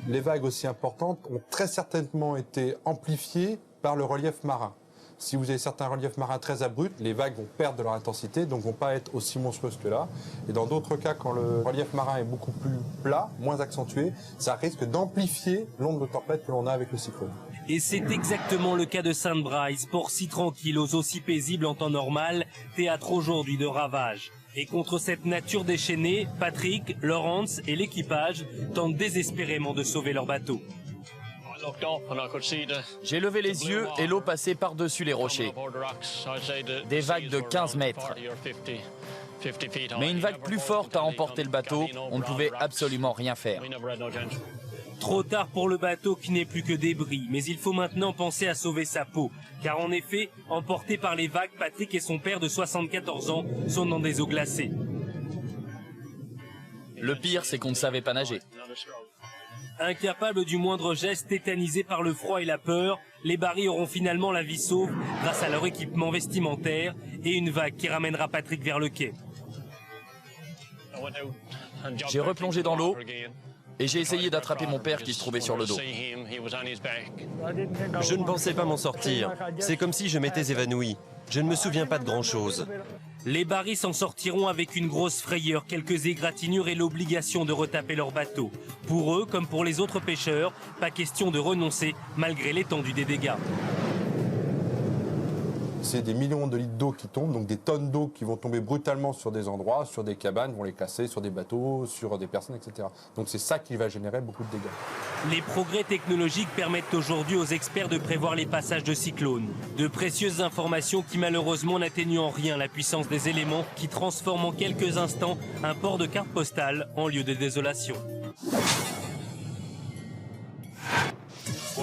Les vagues aussi importantes ont très certainement été amplifiées par le relief marin. Si vous avez certains reliefs marins très abrupts, les vagues vont perdre de leur intensité, donc vont pas être aussi monstrueuses que là. Et dans d'autres cas, quand le relief marin est beaucoup plus plat, moins accentué, ça risque d'amplifier l'onde de tempête que l'on a avec le cyclone. Et c'est exactement le cas de St. Bride's, port si tranquille, aux eaux si paisibles en temps normal, théâtre aujourd'hui de ravages. Et contre cette nature déchaînée, Patrick, Laurence et l'équipage tentent désespérément de sauver leur bateau. J'ai levé les yeux et l'eau passait par-dessus les rochers. Des vagues de 15 mètres. Mais une vague plus forte a emporté le bateau, on ne pouvait absolument rien faire. Trop tard pour le bateau qui n'est plus que débris, mais il faut maintenant penser à sauver sa peau. Car en effet, emportés par les vagues, Patrick et son père de 74 ans sont dans des eaux glacées. Le pire, c'est qu'on ne savait pas nager. Incapables du moindre geste, tétanisés par le froid et la peur, les Barry auront finalement la vie sauve grâce à leur équipement vestimentaire et une vague qui ramènera Patrick vers le quai. J'ai replongé dans l'eau et j'ai essayé d'attraper mon père qui se trouvait sur le dos. Je ne pensais pas m'en sortir. C'est comme si je m'étais évanoui. Je ne me souviens pas de grand-chose. Les Barry s'en sortiront avec une grosse frayeur, quelques égratignures et l'obligation de retaper leur bateau. Pour eux, comme pour les autres pêcheurs, pas question de renoncer malgré l'étendue des dégâts. C'est des millions de litres d'eau qui tombent, donc des tonnes d'eau qui vont tomber brutalement sur des endroits, sur des cabanes, vont les casser, sur des bateaux, sur des personnes, etc. Donc c'est ça qui va générer beaucoup de dégâts. Les progrès technologiques permettent aujourd'hui aux experts de prévoir les passages de cyclones. De précieuses informations qui malheureusement n'atténuent en rien la puissance des éléments qui transforment en quelques instants un port de carte postale en lieu de désolation.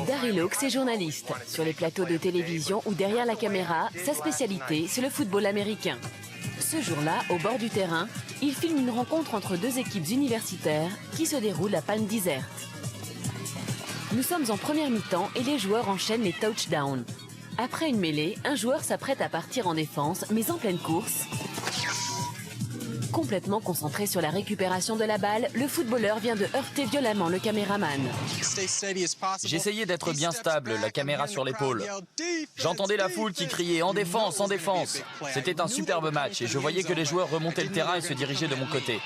Daryl Hawkes est journaliste. Sur les plateaux de télévision ou derrière la caméra, sa spécialité, c'est le football américain. Ce jour-là, au bord du terrain, il filme une rencontre entre 2 équipes universitaires qui se déroule à Palm Desert. Nous sommes en première mi-temps et les joueurs enchaînent les touchdowns. Après une mêlée, un joueur s'apprête à partir en défense, mais en pleine course, Complètement concentré sur la récupération de la balle, le footballeur vient de heurter violemment le caméraman. J'essayais d'être bien stable, la caméra sur l'épaule. J'entendais la foule qui criait « En défense, en défense !» C'était un superbe match et je voyais que les joueurs remontaient le terrain et se dirigeaient de mon côté.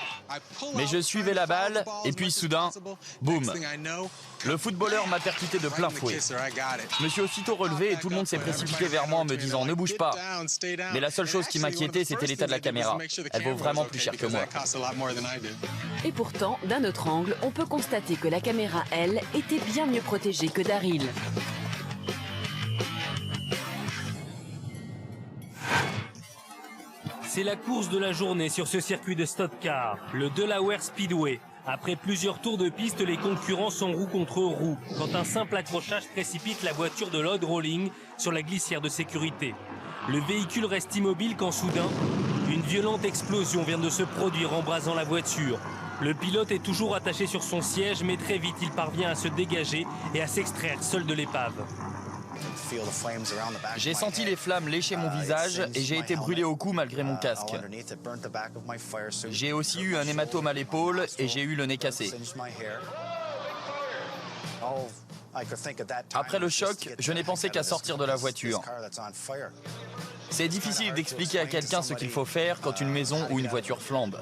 Mais je suivais la balle et puis soudain, boum. Le footballeur m'a percuté de plein fouet. Je me suis aussitôt relevé et tout le monde s'est précipité vers moi en me disant « Ne bouge pas !» Mais la seule chose qui m'inquiétait, c'était l'état de la caméra. Elle vaut vraiment plus cher que moi. Et pourtant, d'un autre angle, on peut constater que la caméra, elle, était bien mieux protégée que Daryl. C'est la course de la journée sur ce circuit de Stock-Car, le Delaware Speedway. Après plusieurs tours de piste, les concurrents sont roue contre roue, quand un simple accrochage précipite la voiture de Lloyd Rowling sur la glissière de sécurité. Le véhicule reste immobile quand soudain, une violente explosion vient de se produire embrasant la voiture. Le pilote est toujours attaché sur son siège, mais très vite il parvient à se dégager et à s'extraire seul de l'épave. J'ai senti les flammes lécher mon visage et j'ai été brûlé au cou malgré mon casque. J'ai aussi eu un hématome à l'épaule et j'ai eu le nez cassé. Après le choc, je n'ai pensé qu'à sortir de la voiture. C'est difficile d'expliquer à quelqu'un ce qu'il faut faire quand une maison ou une voiture flambe.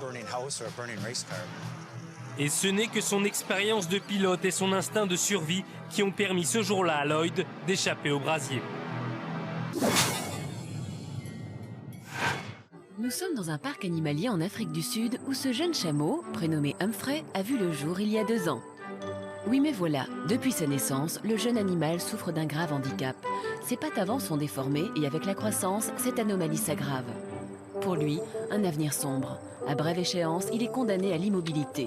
Et ce n'est que son expérience de pilote et son instinct de survie qui ont permis ce jour-là à Lloyd d'échapper au brasier. Nous sommes dans un parc animalier en Afrique du Sud où ce jeune chameau, prénommé Humphrey, a vu le jour il y a 2 ans. Oui mais voilà, depuis sa naissance, le jeune animal souffre d'un grave handicap. Ses pattes avant sont déformées et avec la croissance, cette anomalie s'aggrave. Pour lui, un avenir sombre. À brève échéance, il est condamné à l'immobilité.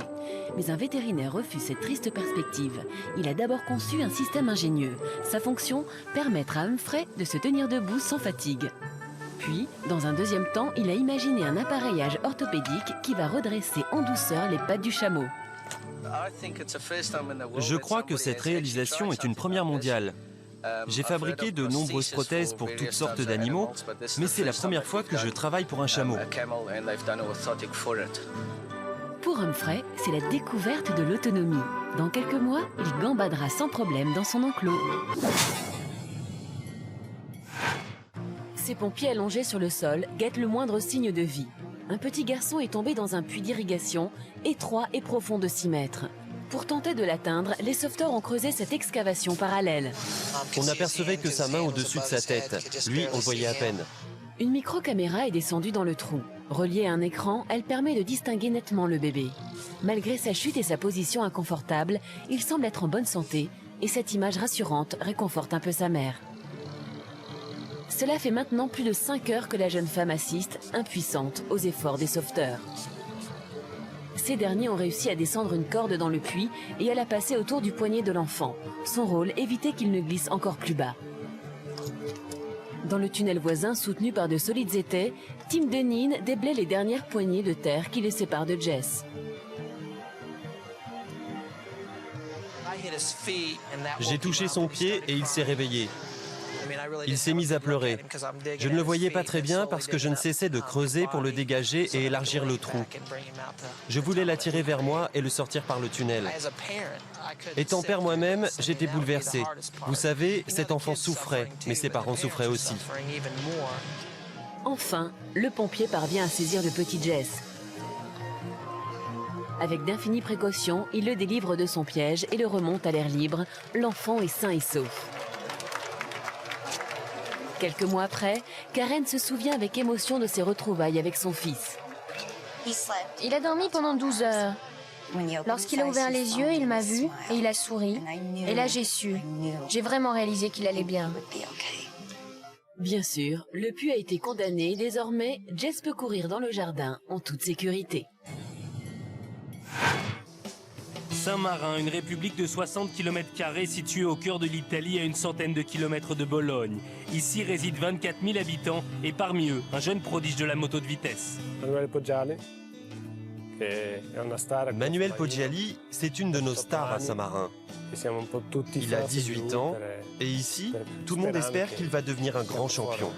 Mais un vétérinaire refuse cette triste perspective. Il a d'abord conçu un système ingénieux. Sa fonction, permettre à Humphrey de se tenir debout sans fatigue. Puis, dans un deuxième temps, il a imaginé un appareillage orthopédique qui va redresser en douceur les pattes du chameau. Je crois que cette réalisation est une première mondiale. J'ai fabriqué de nombreuses prothèses pour toutes sortes d'animaux, mais c'est la première fois que je travaille pour un chameau. Pour Humphrey, c'est la découverte de l'autonomie. Dans quelques mois, il gambadera sans problème dans son enclos. Ces pompiers allongés sur le sol guettent le moindre signe de vie. Un petit garçon est tombé dans un puits d'irrigation, étroit et profond de 6 mètres. Pour tenter de l'atteindre, les sauveteurs ont creusé cette excavation parallèle. On n'apercevait que sa main au-dessus de sa tête. Lui, on le voyait à peine. Une micro-caméra est descendue dans le trou. Reliée à un écran, elle permet de distinguer nettement le bébé. Malgré sa chute et sa position inconfortable, il semble être en bonne santé et cette image rassurante réconforte un peu sa mère. Cela fait maintenant plus de 5 heures que la jeune femme assiste, impuissante, aux efforts des sauveteurs. Ces derniers ont réussi à descendre une corde dans le puits et à la passer autour du poignet de l'enfant. Son rôle, éviter qu'il ne glisse encore plus bas. Dans le tunnel voisin, soutenu par de solides étais, Tim Deneen déblaye les dernières poignées de terre qui les séparent de Jess. J'ai touché son pied et il s'est réveillé. Il s'est mis à pleurer. Je ne le voyais pas très bien parce que je ne cessais de creuser pour le dégager et élargir le trou. Je voulais l'attirer vers moi et le sortir par le tunnel. Étant père moi-même, j'étais bouleversé. Vous savez, cet enfant souffrait, mais ses parents souffraient aussi. Enfin, le pompier parvient à saisir le petit Jess. Avec d'infinies précautions, il le délivre de son piège et le remonte à l'air libre. L'enfant est sain et sauf. Quelques mois après, Karen se souvient avec émotion de ses retrouvailles avec son fils. Il a dormi pendant 12 heures. Lorsqu'il a ouvert les yeux, il m'a vu et il a souri. Et là, j'ai su. J'ai vraiment réalisé qu'il allait bien. Bien sûr, le puits a été condamné. Désormais, Jess peut courir dans le jardin en toute sécurité. Saint-Marin, une république de 60 km² située au cœur de l'Italie à une centaine de kilomètres de Bologne. Ici résident 24 000 habitants et parmi eux, un jeune prodige de la moto de vitesse. Manuel Poggiali, c'est une de nos stars à Saint-Marin. Il a 18 ans et ici, tout le monde espère qu'il va devenir un grand champion.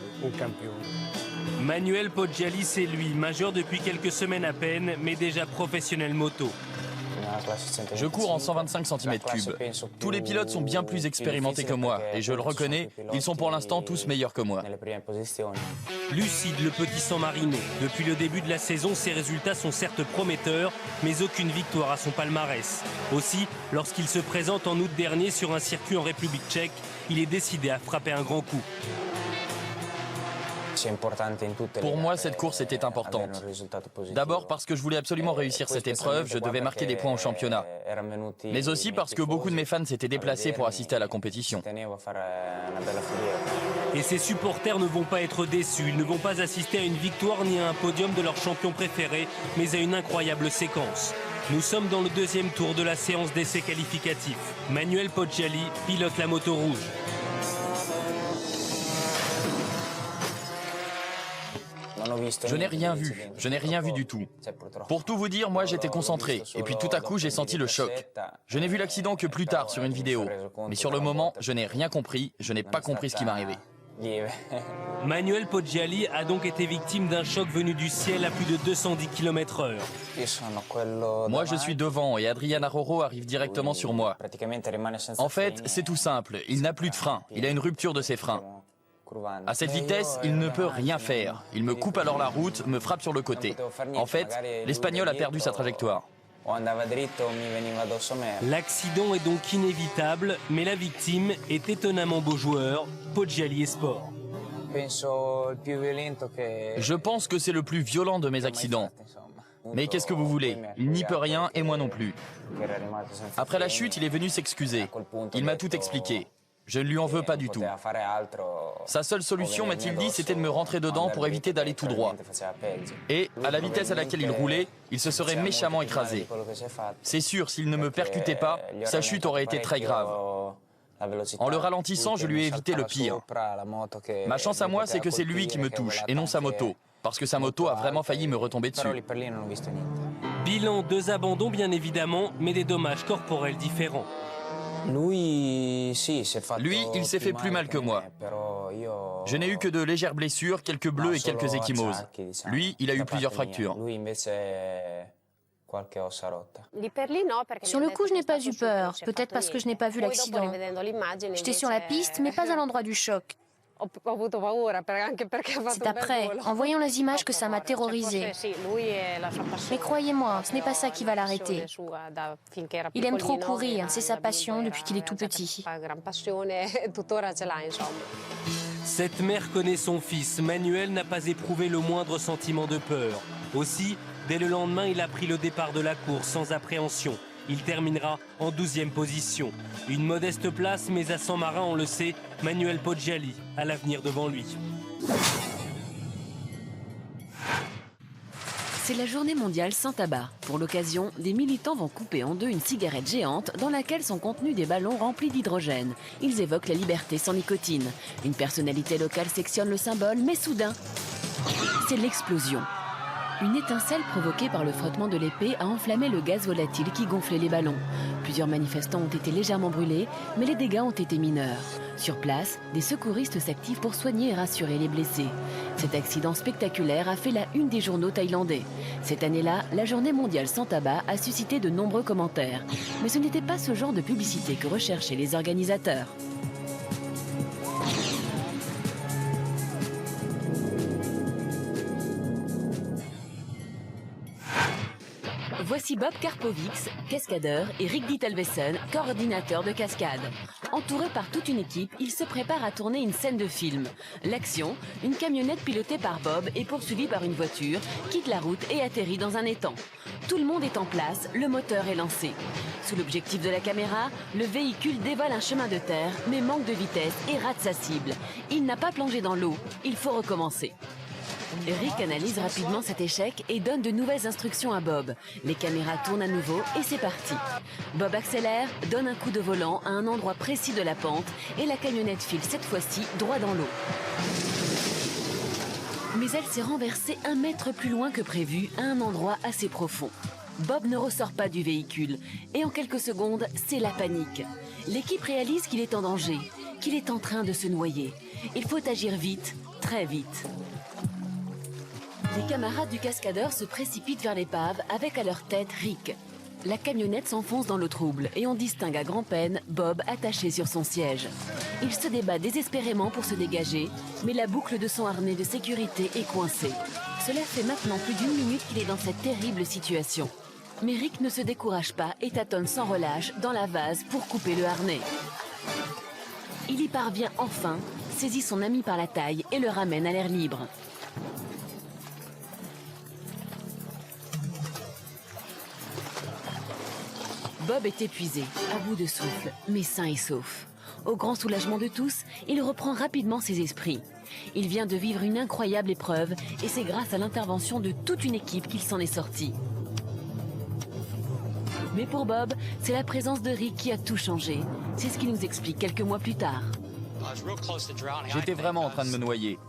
Manuel Poggiali, c'est lui, majeur depuis quelques semaines à peine, mais déjà professionnel moto. Je cours en 125 cm3. Tous les pilotes sont bien plus expérimentés que moi, et je le reconnais, ils sont pour l'instant tous meilleurs que moi. Lucide, le petit San Marino. Depuis le début de la saison, ses résultats sont certes prometteurs, mais aucune victoire à son palmarès. Aussi, lorsqu'il se présente en août dernier sur un circuit en République tchèque, il est décidé à frapper un grand coup. Pour moi, cette course était importante. D'abord parce que je voulais absolument réussir cette épreuve, je devais marquer des points au championnat. Mais aussi parce que beaucoup de mes fans s'étaient déplacés pour assister à la compétition. Et ses supporters ne vont pas être déçus, ils ne vont pas assister à une victoire ni à un podium de leur champion préféré, mais à une incroyable séquence. Nous sommes dans le deuxième tour de la séance d'essais qualificatifs. Manuel Poggiali pilote la moto rouge. Je n'ai rien vu du tout. Pour tout vous dire, moi j'étais concentré, et puis tout à coup j'ai senti le choc. Je n'ai vu l'accident que plus tard sur une vidéo, mais sur le moment, je n'ai rien compris, je n'ai pas compris ce qui m'arrivait. Manuel Poggiali a donc été victime d'un choc venu du ciel à plus de 210 km/h. Moi je suis devant et Adrian Aroro arrive directement sur moi. En fait, c'est tout simple, il n'a plus de frein, il a une rupture de ses freins. À cette vitesse, il ne peut rien faire. Il me coupe alors la route, me frappe sur le côté. En fait, l'Espagnol a perdu sa trajectoire. L'accident est donc inévitable, mais la victime est étonnamment beau joueur, Poggiali est sport. Je pense que c'est le plus violent de mes accidents. Mais qu'est-ce que vous voulez? Il n'y peut rien et moi non plus. Après la chute, il est venu s'excuser. Il m'a tout expliqué. Je ne lui en veux pas du tout. Sa seule solution, m'a-t-il dit, c'était de me rentrer dedans pour éviter d'aller tout droit. Et, à la vitesse à laquelle il roulait, il se serait méchamment écrasé. C'est sûr, s'il ne me percutait pas, sa chute aurait été très grave. En le ralentissant, je lui ai évité le pire. Ma chance à moi, c'est que c'est lui qui me touche, et non sa moto. Parce que sa moto a vraiment failli me retomber dessus. Bilan, 2 abandons bien évidemment, mais des dommages corporels différents. Lui, il s'est fait plus mal que moi. Je n'ai eu que de légères blessures, quelques bleus et quelques ecchymoses. Lui, il a eu plusieurs fractures. Sur le coup, je n'ai pas eu peur, peut-être parce que je n'ai pas vu l'accident. J'étais sur la piste, mais pas à l'endroit du choc. C'est après, en voyant les images, que ça m'a terrorisé. Mais croyez-moi, ce n'est pas ça qui va l'arrêter. Il aime trop courir, c'est sa passion depuis qu'il est tout petit. Cette mère connaît son fils. Manuel n'a pas éprouvé le moindre sentiment de peur. Aussi, dès le lendemain, il a pris le départ de la course sans appréhension. Il terminera en 12e position. Une modeste place, mais à San Marin, on le sait, Manuel Poggiali a l'avenir devant lui. C'est la journée mondiale sans tabac. Pour l'occasion, des militants vont couper en 2 une cigarette géante dans laquelle sont contenus des ballons remplis d'hydrogène. Ils évoquent la liberté sans nicotine. Une personnalité locale sectionne le symbole, mais soudain, c'est l'explosion. Une étincelle provoquée par le frottement de l'épée a enflammé le gaz volatile qui gonflait les ballons. Plusieurs manifestants ont été légèrement brûlés, mais les dégâts ont été mineurs. Sur place, des secouristes s'activent pour soigner et rassurer les blessés. Cet accident spectaculaire a fait la une des journaux thaïlandais. Cette année-là, la journée mondiale sans tabac a suscité de nombreux commentaires. Mais ce n'était pas ce genre de publicité que recherchaient les organisateurs. Voici Bob Karpovics, cascadeur, et Rick Dittelvesen, coordinateur de cascade. Entouré par toute une équipe, il se prépare à tourner une scène de film. L'action, une camionnette pilotée par Bob et poursuivie par une voiture, quitte la route et atterrit dans un étang. Tout le monde est en place, le moteur est lancé. Sous l'objectif de la caméra, le véhicule dévale un chemin de terre, mais manque de vitesse et rate sa cible. Il n'a pas plongé dans l'eau, il faut recommencer. Rick analyse rapidement cet échec et donne de nouvelles instructions à Bob. Les caméras tournent à nouveau et c'est parti. Bob accélère, donne un coup de volant à un endroit précis de la pente et la camionnette file cette fois-ci droit dans l'eau. Mais elle s'est renversée 1 mètre plus loin que prévu à un endroit assez profond. Bob ne ressort pas du véhicule et en quelques secondes, c'est la panique. L'équipe réalise qu'il est en danger, qu'il est en train de se noyer. Il faut agir vite, très vite. Les camarades du cascadeur se précipitent vers l'épave avec à leur tête Rick. La camionnette s'enfonce dans l'eau trouble et on distingue à grand-peine Bob attaché sur son siège. Il se débat désespérément pour se dégager, mais la boucle de son harnais de sécurité est coincée. Cela fait maintenant plus d'1 minute qu'il est dans cette terrible situation. Mais Rick ne se décourage pas et tâtonne sans relâche dans la vase pour couper le harnais. Il y parvient enfin, saisit son ami par la taille et le ramène à l'air libre. Bob est épuisé, à bout de souffle, mais sain et sauf. Au grand soulagement de tous, il reprend rapidement ses esprits. Il vient de vivre une incroyable épreuve et c'est grâce à l'intervention de toute une équipe qu'il s'en est sorti. Mais pour Bob, c'est la présence de Rick qui a tout changé. C'est ce qu'il nous explique quelques mois plus tard. J'étais vraiment en train de me noyer.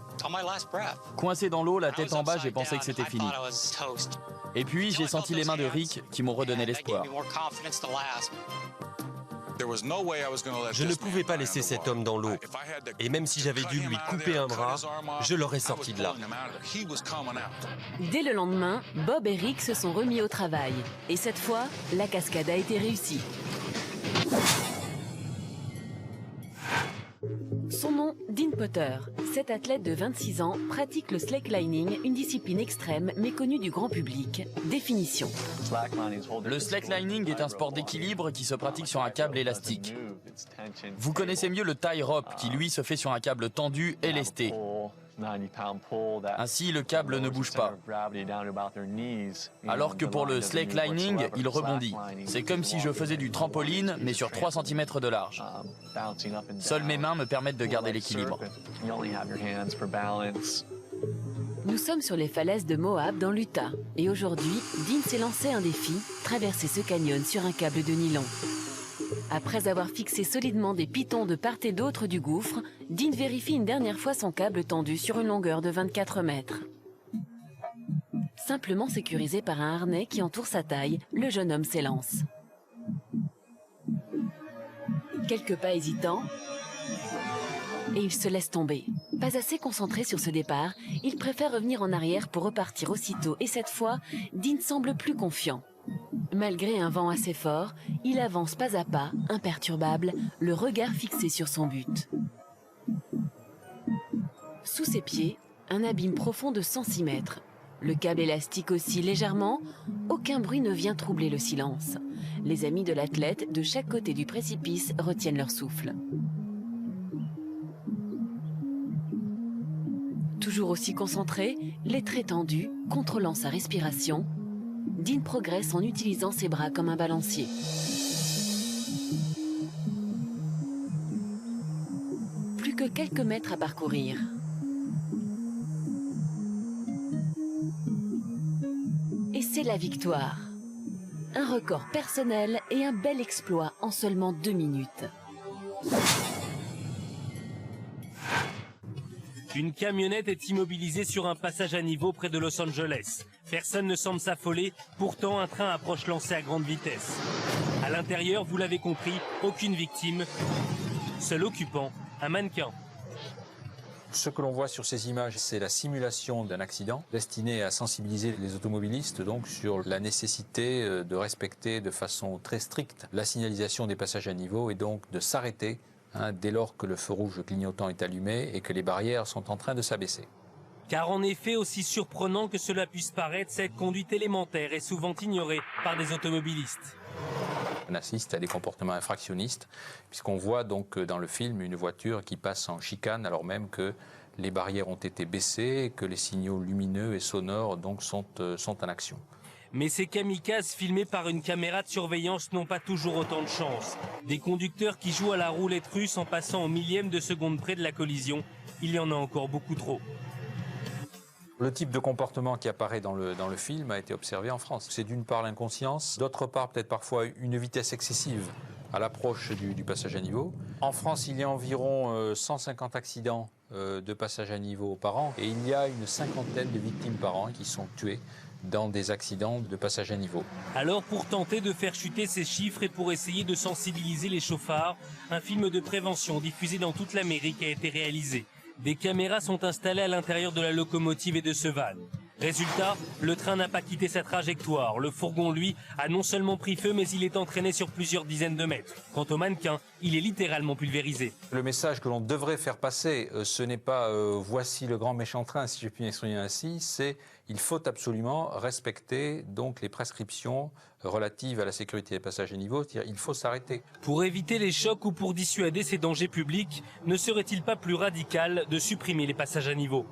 Coincé dans l'eau, la tête en bas, j'ai pensé que c'était fini. Et puis, j'ai senti les mains de Rick qui m'ont redonné l'espoir. Je ne pouvais pas laisser cet homme dans l'eau. Et même si j'avais dû lui couper un bras, je l'aurais sorti de là. Dès le lendemain, Bob et Rick se sont remis au travail. Et cette fois, la cascade a été réussie. Son nom, Dean Potter. Cet athlète de 26 ans pratique le slacklining, une discipline extrême méconnue du grand public. Définition. Le slacklining est un sport d'équilibre qui se pratique sur un câble élastique. Vous connaissez mieux le tie rope qui lui se fait sur un câble tendu et lesté. Ainsi, le câble ne bouge pas. Alors que pour le slacklining, il rebondit. C'est comme si je faisais du trampoline, mais sur 3 cm de large. Seules mes mains me permettent de garder l'équilibre. Nous sommes sur les falaises de Moab dans l'Utah. Et aujourd'hui, Dean s'est lancé un défi, traverser ce canyon sur un câble de nylon. Après avoir fixé solidement des pitons de part et d'autre du gouffre, Dean vérifie une dernière fois son câble tendu sur une longueur de 24 mètres. Simplement sécurisé par un harnais qui entoure sa taille, le jeune homme s'élance. Quelques pas hésitants, et il se laisse tomber. Pas assez concentré sur ce départ, il préfère revenir en arrière pour repartir aussitôt et cette fois, Dean semble plus confiant. Malgré un vent assez fort, il avance pas à pas, imperturbable, le regard fixé sur son but. Sous ses pieds, un abîme profond de 106 mètres. Le câble élastique oscille légèrement, aucun bruit ne vient troubler le silence. Les amis de l'athlète, de chaque côté du précipice, retiennent leur souffle. Toujours aussi concentré, les traits tendus, contrôlant sa respiration, Dean progresse en utilisant ses bras comme un balancier. Plus que quelques mètres à parcourir. Et c'est la victoire. Un record personnel et un bel exploit en seulement 2 minutes. Une camionnette est immobilisée sur un passage à niveau près de Los Angeles. Personne ne semble s'affoler, pourtant un train approche lancé à grande vitesse. À l'intérieur, vous l'avez compris, aucune victime. Seul occupant, un mannequin. Ce que l'on voit sur ces images, c'est la simulation d'un accident destiné à sensibiliser les automobilistes donc sur la nécessité de respecter de façon très stricte la signalisation des passages à niveau et donc de s'arrêter dès lors que le feu rouge clignotant est allumé et que les barrières sont en train de s'abaisser. Car en effet, aussi surprenant que cela puisse paraître, cette conduite élémentaire est souvent ignorée par des automobilistes. On assiste à des comportements infractionnistes, puisqu'on voit donc dans le film une voiture qui passe en chicane alors même que les barrières ont été baissées et que les signaux lumineux et sonores donc sont en action. Mais ces kamikazes filmés par une caméra de surveillance n'ont pas toujours autant de chance. Des conducteurs qui jouent à la roulette russe en passant au millième de seconde près de la collision, il y en a encore beaucoup trop. Le type de comportement qui apparaît dans le film a été observé en France. C'est d'une part l'inconscience, d'autre part peut-être parfois une vitesse excessive à l'approche du passage à niveau. En France, il y a environ 150 accidents de passage à niveau par an et il y a une 50aine de victimes par an qui sont tuées dans des accidents de passage à niveau. Alors pour tenter de faire chuter ces chiffres et pour essayer de sensibiliser les chauffards, un film de prévention diffusé dans toute l'Amérique a été réalisé. Des caméras sont installées à l'intérieur de la locomotive et de ce van. Résultat, le train n'a pas quitté sa trajectoire. Le fourgon, lui, a non seulement pris feu, mais il est entraîné sur plusieurs dizaines de mètres. Quant au mannequin, il est littéralement pulvérisé. Le message que l'on devrait faire passer, ce n'est pas voici le grand méchant train, si je puis m'exprimer ainsi, c'est il faut absolument respecter donc les prescriptions relatives à la sécurité des passages à niveau, c'est-à-dire il faut s'arrêter. Pour éviter les chocs ou pour dissuader ces dangers publics, ne serait-il pas plus radical de supprimer les passages à niveau ?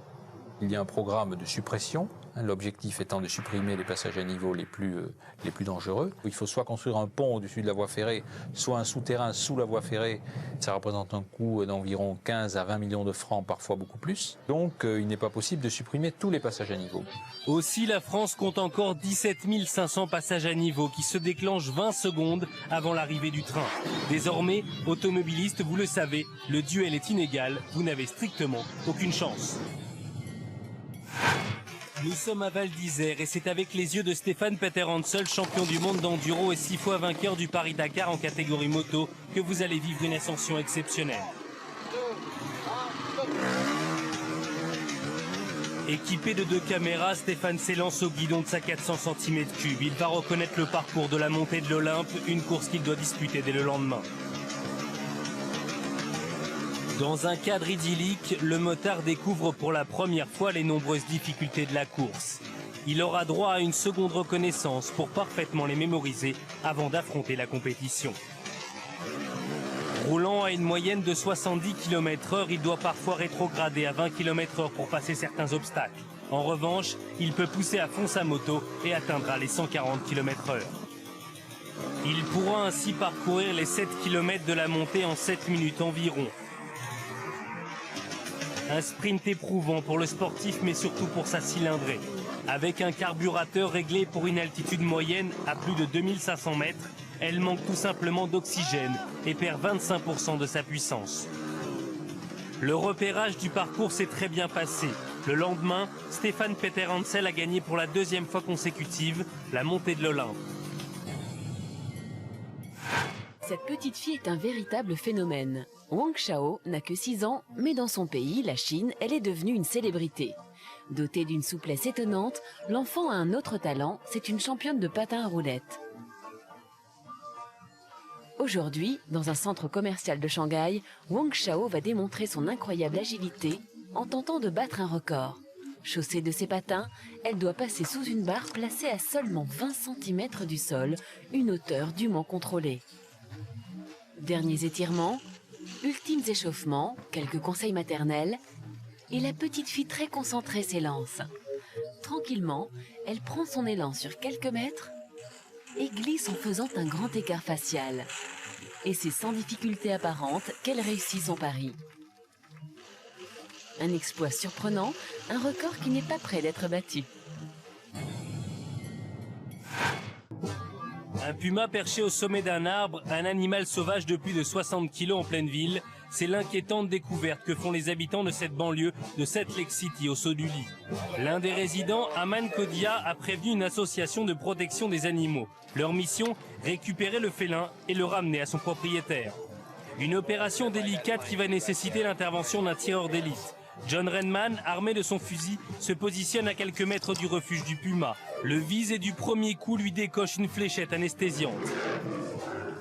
Il y a un programme de suppression, l'objectif étant de supprimer les passages à niveau les plus dangereux. Il faut soit construire un pont au-dessus de la voie ferrée, soit un souterrain sous la voie ferrée. Ça représente un coût d'environ 15 à 20 millions de francs, parfois beaucoup plus. Donc il n'est pas possible de supprimer tous les passages à niveau. Aussi, la France compte encore 17 500 passages à niveau qui se déclenchent 20 secondes avant l'arrivée du train. Désormais, automobilistes, vous le savez, le duel est inégal, vous n'avez strictement aucune chance. Nous sommes à Val d'Isère et c'est avec les yeux de Stéphane Peter Hansel, champion du monde d'enduro et 6 fois vainqueur du Paris-Dakar en catégorie moto, que vous allez vivre une ascension exceptionnelle. Équipé de 2 caméras, Stéphane s'élance au guidon de sa 400 cm3. Il va reconnaître le parcours de la montée de l'Olympe, une course qu'il doit disputer dès le lendemain. Dans un cadre idyllique, le motard découvre pour la première fois les nombreuses difficultés de la course. Il aura droit à une seconde reconnaissance pour parfaitement les mémoriser avant d'affronter la compétition. Roulant à une moyenne de 70 km/h, il doit parfois rétrograder à 20 km/h pour passer certains obstacles. En revanche, il peut pousser à fond sa moto et atteindra les 140 km/h. Il pourra ainsi parcourir les 7 km de la montée en 7 minutes environ. Un sprint éprouvant pour le sportif, mais surtout pour sa cylindrée. Avec un carburateur réglé pour une altitude moyenne à plus de 2500 mètres, elle manque tout simplement d'oxygène et perd 25% de sa puissance. Le repérage du parcours s'est très bien passé. Le lendemain, Stéphane Peter Hansel a gagné pour la 2e fois consécutive la montée de l'Olympe. Cette petite fille est un véritable phénomène. Wang Xiao n'a que 6 ans, mais dans son pays, la Chine, elle est devenue une célébrité. Dotée d'une souplesse étonnante, l'enfant a un autre talent, c'est une championne de patin à roulettes. Aujourd'hui, dans un centre commercial de Shanghai, Wang Xiao va démontrer son incroyable agilité en tentant de battre un record. Chaussée de ses patins, elle doit passer sous une barre placée à seulement 20 cm du sol, une hauteur dûment contrôlée. Derniers étirements, ultimes échauffements, quelques conseils maternels, et la petite fille très concentrée s'élance. Tranquillement, elle prend son élan sur quelques mètres et glisse en faisant un grand écart facial. Et c'est sans difficulté apparente qu'elle réussit son pari. Un exploit surprenant, un record qui n'est pas près d'être battu. Un puma perché au sommet d'un arbre, un animal sauvage de plus de 60 kg en pleine ville, c'est l'inquiétante découverte que font les habitants de cette banlieue de Salt Lake City au saut du lit. L'un des résidents, Aman Kodia, a prévenu une association de protection des animaux. Leur mission, récupérer le félin et le ramener à son propriétaire. Une opération délicate qui va nécessiter l'intervention d'un tireur d'élite. John Redman, armé de son fusil, se positionne à quelques mètres du refuge du puma. Le vise et du premier coup lui décoche une fléchette anesthésiante.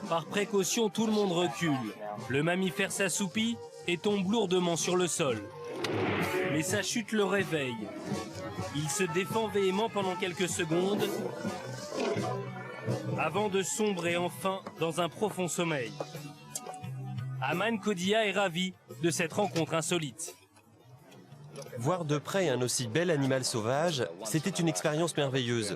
Par précaution, tout le monde recule. Le mammifère s'assoupit et tombe lourdement sur le sol. Mais sa chute le réveille. Il se défend véhément pendant quelques secondes avant de sombrer enfin dans un profond sommeil. Aman Kodia est ravi de cette rencontre insolite. Voir de près un aussi bel animal sauvage, c'était une expérience merveilleuse.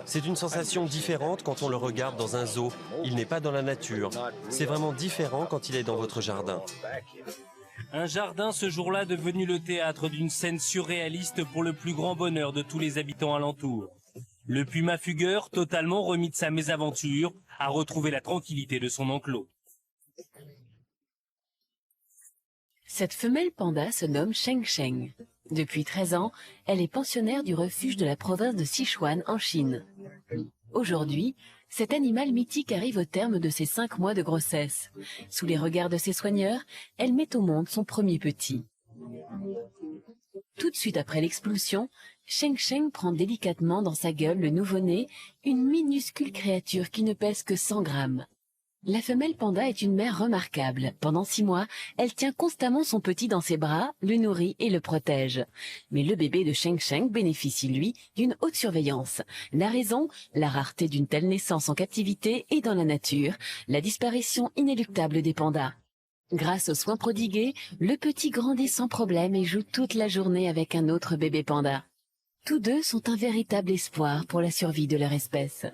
C'est une sensation différente quand on le regarde dans un zoo. Il n'est pas dans la nature. C'est vraiment différent quand il est dans votre jardin. Un jardin ce jour-là devenu le théâtre d'une scène surréaliste pour le plus grand bonheur de tous les habitants alentours. Le puma fugueur, totalement remis de sa mésaventure, a retrouvé la tranquillité de son enclos. Cette femelle panda se nomme Sheng Sheng. Depuis 13 ans, elle est pensionnaire du refuge de la province de Sichuan en Chine. Aujourd'hui, cet animal mythique arrive au terme de ses 5 mois de grossesse. Sous les regards de ses soigneurs, elle met au monde son premier petit. Tout de suite après l'expulsion, Sheng Sheng prend délicatement dans sa gueule le nouveau-né, une minuscule créature qui ne pèse que 100 grammes. La femelle panda est une mère remarquable. Pendant 6 mois, elle tient constamment son petit dans ses bras, le nourrit et le protège. Mais le bébé de Sheng Sheng bénéficie, lui, d'une haute surveillance. La raison, la rareté d'une telle naissance en captivité et dans la nature, la disparition inéluctable des pandas. Grâce aux soins prodigués, le petit grandit sans problème et joue toute la journée avec un autre bébé panda. Tous deux sont un véritable espoir pour la survie de leur espèce.